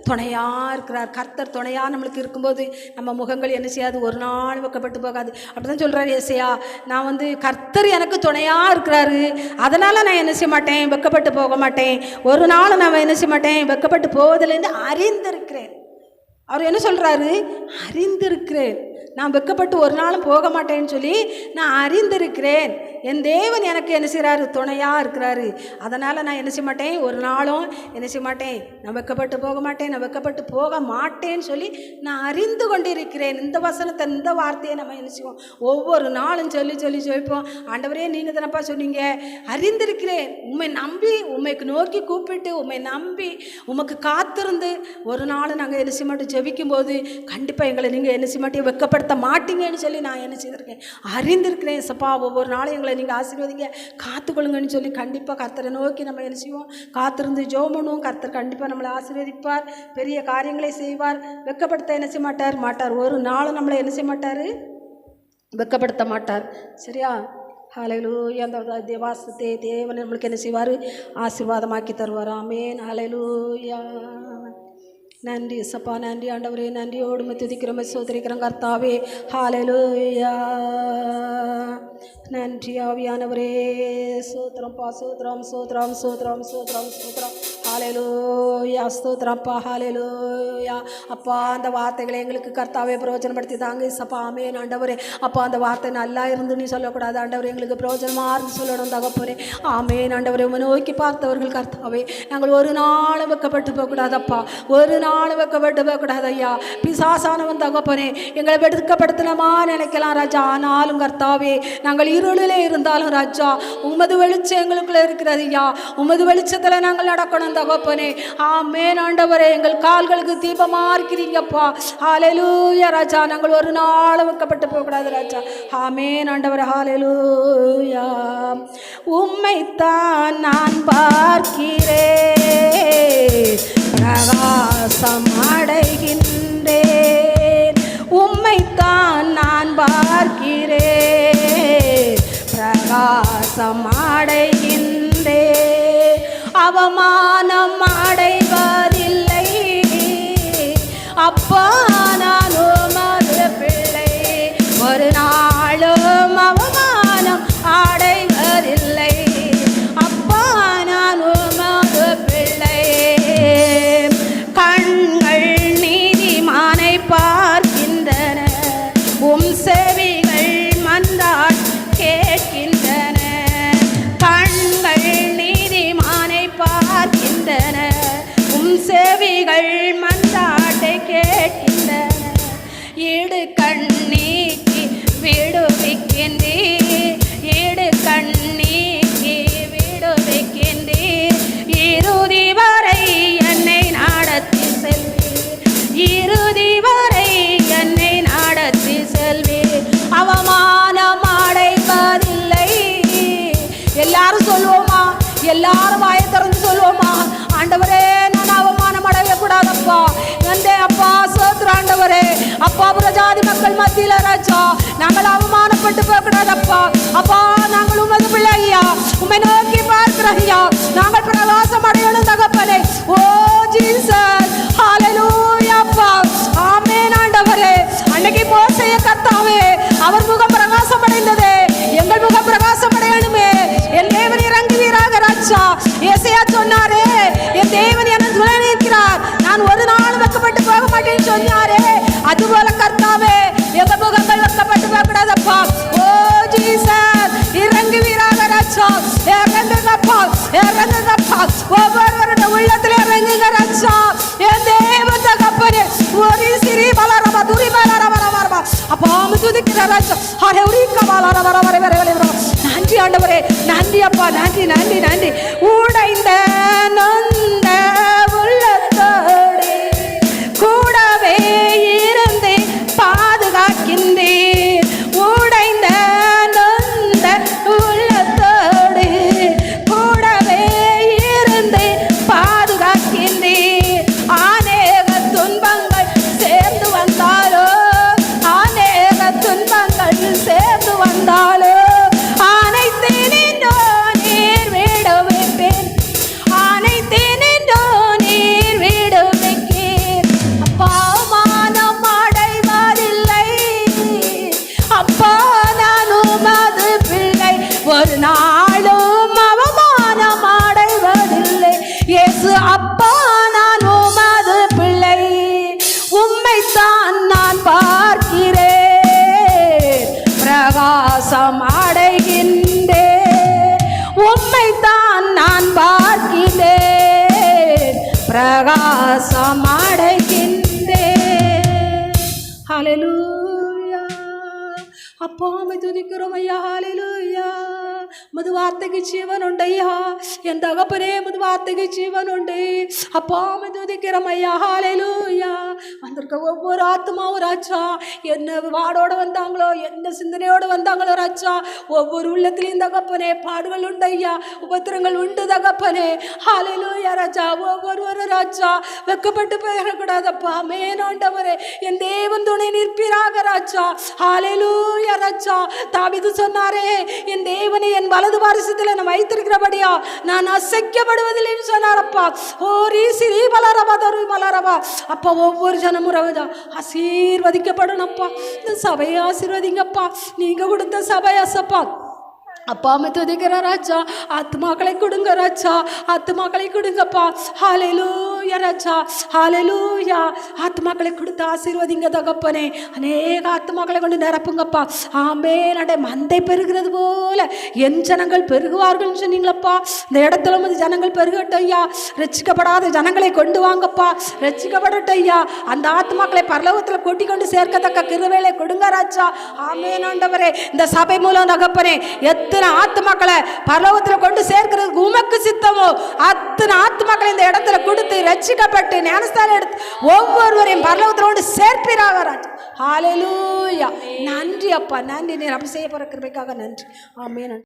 துணையாக இருக்கிறார். கர்த்தர் துணையாக நம்மளுக்கு இருக்கும்போது நம்ம முகங்கள் என்ன செய்யாது, ஒரு நாள் வெட்கப்பட்டு போகாது. அப்படி தான் சொல்கிறார் ஏசாயா, நான் கர்த்தர் எனக்கு துணையாக இருக்கிறாரு, அதனால் நான் என்ன செய்ய மாட்டேன், வெட்கப்பட்டு போக மாட்டேன். ஒரு நாள் நான் என்ன செய்ய மாட்டேன், வெட்கப்பட்டு போவதில்லைன்னு அறிந்திருக்கிறேன். அவர் என்ன சொல்கிறாரு? அறிந்திருக்கிறேன், நான் வெட்கப்பட்டு ஒரு நாளும் போக மாட்டேன்னு சொல்லி நான் அறிந்திருக்கிறேன். என் தேவன் எனக்கு என்ன செய்கிறாரு? துணையாக இருக்கிறாரு. அதனால் நான் என்ன செய்ய மாட்டேன், ஒரு நாளும் என்ன செய்ய மாட்டேன், நான் வெட்கப்பட்டு போக மாட்டேன், நான் வெட்கப்பட்டு போக மாட்டேன்னு சொல்லி நான் அறிந்து கொண்டிருக்கிறேன். இந்த வசனத்தை, இந்த வார்த்தையை நம்ம என்ன செய்வோம்? ஒவ்வொரு நாளும் சொல்லி சொல்லி சொல்லிப்போம். ஆண்டவரே, நீங்கள் தானப்பா சொன்னீங்க, அறிந்திருக்கிறேன், உண்மை நம்பி உண்மைக்கு நோக்கி கூப்பிட்டு உண்மை நம்பி உமக்கு காத்திருந்து ஒரு நாள் நாங்கள் என்ன செய்ய மாட்டோம், ஜெபிக்கும் போது கண்டிப்பாக எங்களை நீங்கள் என்ன செய்ய மாட்டேன், வெட்கப்படுத்த மாட்டீங்கன்னு சொல்லி நான் என்ன செய்திருக்கேன், அறிந்திருக்கிறேன். சப்பா, ஒவ்வொரு நாளும் எங்களை நீங்கள் ஆசீர்வதிங்க, காத்துக்கொள்ளுங்கன்னு சொல்லி கண்டிப்பாக கர்த்தரை நோக்கி நம்ம என்ன செய்வோம், காத்திருந்து ஜெபம் பண்ணுவோம். கர்த்தர் கண்டிப்பாக நம்மளை ஆசீர்வதிப்பார், பெரிய காரியங்களை செய்வார். வெட்கப்படுத்த என்ன செய்ய மாட்டார். ஒரு நாளும் நம்மளை என்ன செய்ய மாட்டார், வெட்கப்படுத்த மாட்டார். சரியா? ஹல்லேலூயா. அந்த தேவாசத்தை தேவன் நம்மளுக்கு என்ன செய்வார், ஆசீர்வாதமாக்கி தருவார். ஆமென். ஹல்லேலூயா. நன்றி சப்பா, நன்றி ஆண்டவரே, நன்றியோடு துதிக்கிறோம், சோதரிக்கிறோம் கர்த்தாவே. ஹல்லேலூயா. நன்றி ஆவியானவரே. சோத்திரம்ப்பா, சோத்திரம் சோத்திரம் சோத்திரம் சோத்திரம் சோத்திரம். ஹல்லேலூயா. ஸ்தோத்திரம்ப்பா. ஹல்லேலூயா. அப்பா, அந்த வார்த்தைகளை எங்களுக்கு கர்த்தாவே பிரயோஜனப்படுத்தி தாங்க சப்பா. ஆமென் ஆண்டவரே. அப்பா, அந்த வார்த்தை நல்லா இருந்து நீ சொல்லக்கூடாது ஆண்டவரே, எங்களுக்கு பிரயோஜனமாக இருந்து சொல்லணும் தகப்பனே. ஆமென் ஆண்டவரே. உம்மை நோக்கி பார்த்தவர்கள் கர்த்தாவே, நாங்கள் ஒரு நாள் வெட்கப்பட்டு போகக்கூடாதப்பா, ஒரு நாள் வெட்கப்பட்டு போகக்கூடாது ஐயா. பிசாசானவன் தகப்பனே எங்களை வெட்கப்படுத்தணுமா நினைக்கலாம் ராஜா. ஆனாலும் கர்த்தாவே, நாங்கள் இருளிலே இருந்தாலும் ராஜா, உமது வெளிச்சம் எங்களுக்குள்ள இருக்கிறது ஐயா. உமது வெளிச்சத்தில் நாங்கள் நடக்கணும் தகப்பனே. ஆமென் ஆண்டவரே. எங்கள் கால்களுக்கு தீபமா இருக்கிறீங்கப்பா. ஹல்லேலூயா ராஜா. நாங்கள் ஒரு நாள் வெட்கப்பட்டு போகக்கூடாது ராஜா. ஆமென் ஆண்டவரே. ஹல்லேலூயா. உம்மைத்தான் நான் பார்க்கிறேன், பிரகாசம் அடைகின்றேன். உம்மைத்தான் நான் பார்க்கிறேன், பிரகாசம் அடைகின்றேன். அவமானம் அடைவதில்லை அப்பா, நான் உமது பிள்ளை. ஒரு நாளும் அவமானம் அடைவதில்லை அப்பா, நான் உமது பிள்ளை. கண்கள் நீதிமானை பார்க்கின்றன, உம் செவிகள் மன்றாட் கேட்கின்றன. கண்கள் நீதிமானை பார்க்கின்றன, உம் செவிகள் மன்றாட்டை கேட்கின்றன. இடு கண்ணீக்கி விடுவிக்கின்றீர், இடு கண்ணீக்கி விடுவிக்கின்றீர். இறுதி வரை என்னை நடத்தி செல்வீர், இறுதி வரை என்னை நடத்தி செல்வீர். அவமானம் அடைவதில்லை. எல்லாரும் சொல்லுவோமா? எல்லாரும் வாயை திறந்து சொல்லுவோமா? ஆண்டவரே, நான் அவமானம் அடையக்கூடாதப்பா. நன்றே அப்பா, சோத்திர ஆண்டவரே. அப்பா, பிரஜாதி மக்கள் மத்தியில ராஜா, நாங்கள் அவமானப்பட்டு போகக்கூடாதப்பா. அப்பா, நாங்கள் உமது பிள்ளையா, உம்மை நோக்கி பார்க்கிறையா, நாங்கள் பிரகாசம் அடையணும் தகப்பனே. ஓ ஜீசஸ். ஹல்லேலூயா அப்பா. ஆமென் ஆண்டவரே. அன்னைக்கு மோசேய கர்த்தாவே, அவர் முகம் பிரகாசம் அடைந்ததே, எங்கள் முகம் பிரகாசம் அடையணுமே. என் தேவன் இறங்குவீராக ராஜா. ஏசாயா சொன்னாரே, என் தேவன் என்ன துணைக்கிறார், நான் ஒரு நாள் வெட்கப்பட்டு போக மாட்டேன்னு சொன்னாரே, அதுபோல கர்த்தாவே எங்க முகங்கள் வெட்கப்பட்டு போகக்கூடாதப்பா. ஓ ஜீசஸ், இறங்குவீராக ராஜா. இறங்குங்கப்பா, இறங்குங்கப்பா. ஒவ்வொருவருடைய உள்ளத்துல இறங்குங்க ராஜா. என் தேவன் தகப்பனே, ஒரு சிறி வளரமா துரி வளரமா அப்பா, துதிக்கிற ராஜா. அரே உரிக்க வளர வர வர வர வர. நன்றி ஆண்டவரே, நன்றி அப்பா, நன்றி நன்றி நன்றி. உடைந்த நொந்த உள்ளத்தோடு கூடவே இருந்து பாதுகாக்கின்றேன். உடைந்த நொந்த உள்ளத்தோடு கூடவே இருந்து பாதுகாக்கின்றேன். அநேக துன்பங்கள் சேர்ந்து வந்தாலோ, அநேக துன்பங்கள் சேர்ந்து வந்தாலோ, அனைத்து நீர் விட வைப்பேன், அனைத்து எல்லாம் அடைக்கின்றேன். ஹல்லேலூயா. அப்பா உம்மை துதிக்கிறோம் ஐயா. ஹல்லேலூயா. உமது வார்த்தைக்கு ஜீவன் உண்டு ஐயா. என் தகப்பனே உமது வார்த்தைக்கு ஜீவன் உண்டு. அப்பா உம்மை துதிக்கிறோம் ஐயா. ஹல்லேலூயா. வந்திருக்க ஒவ்வொரு ஆத்மாவும் ராஜா என்ன வாடோடு வந்தாங்களோ, என்ன சிந்தனையோடு வந்தாங்களோ ராஜா, ஒவ்வொரு உள்ளத்திலையும் தகப்பனே பாடுகள் உண்டு ஐயா, உபத்திரங்கள் உண்டு தகப்பனே. ஹல்லேலூயா ராஜா. ஒவ்வொருவரும் ராஜா வெக்கப்பட்டு போயிடக்கூடாதப்பா. மேனோண்டவரே என் தேவன் துணை நிற்பீராக ராஜா. ஹல்லேலூயா ராஜா. தாவீது சொன்னாரே, என் தேவனை என் வலது வாரிசத்தில் நான் வைத்திருக்கிறபடியா நான் அசைக்கப்படுவதில்லை சொன்னாரப்பா. ஓ ரீசி மலரவா தரு மலரவா. அப்பா ஒவ்வொரு ஜனமும் ராஜா ஆசீர்வதிக்கப்படணும்ப்பா. இந்த சபையை ஆசீர்வதிங்கப்பா. நீங்க கொடுத்த சபை அசப்பா. அப்பா அம்மை துதிக்கிற ராஜா. ஆத்மாக்களை கொடுங்க ராஜா, ஆத்மாக்களை கொடுங்கப்பா. ஹல்லேலூயா ராஜா. ஹல்லேலூயா. ஆத்மாக்களை கொடுத்து ஆசீர்வதிங்க தகப்பனே. அநேக ஆத்மாக்களை கொண்டு நிரப்புங்கப்பா. ஆமென். அடே மந்தை பெருகிறது போல என் ஜனங்கள் பெருகுவார்கள் சொன்னீங்களப்பா. இந்த இடத்துல வந்து ஜனங்கள் பெருகட்டும் ஐயா. ரட்சிக்கப்படாத ஜனங்களை கொண்டு வாங்கப்பா. ரட்சிக்கப்படட்டும் ஐயா. அந்த ஆத்மாக்களை பரலோகத்தில் கூட்டி கொண்டு சேர்க்கத்தக்க கிருபையை கொடுங்க ராஜா. ஆமென் ஆண்டவரே. இந்த சபை மூலம் தகப்பனே எத்தனை ஆத்மாக்களை பரலோகத்தில் கொண்டு சேர்க்கிறதுக்கு உமக்கு சித்தமோ அத்தனை ஆத்மாக்களை இந்த இடத்துல கொடுத்து ரட்சிக்கப்பட்டு ஞானஸ்தானம் எடுத்து ஒவ்வொருவரையும் பரலோகத்தில் கொண்டு சேர்ப்பீராக ராஜா. ஹல்லேலூயா. நன்றி அப்பா, நன்றி. நீர் அப்படி செய்ய போகிற கிருபைக்காக நன்றி. ஆமென்.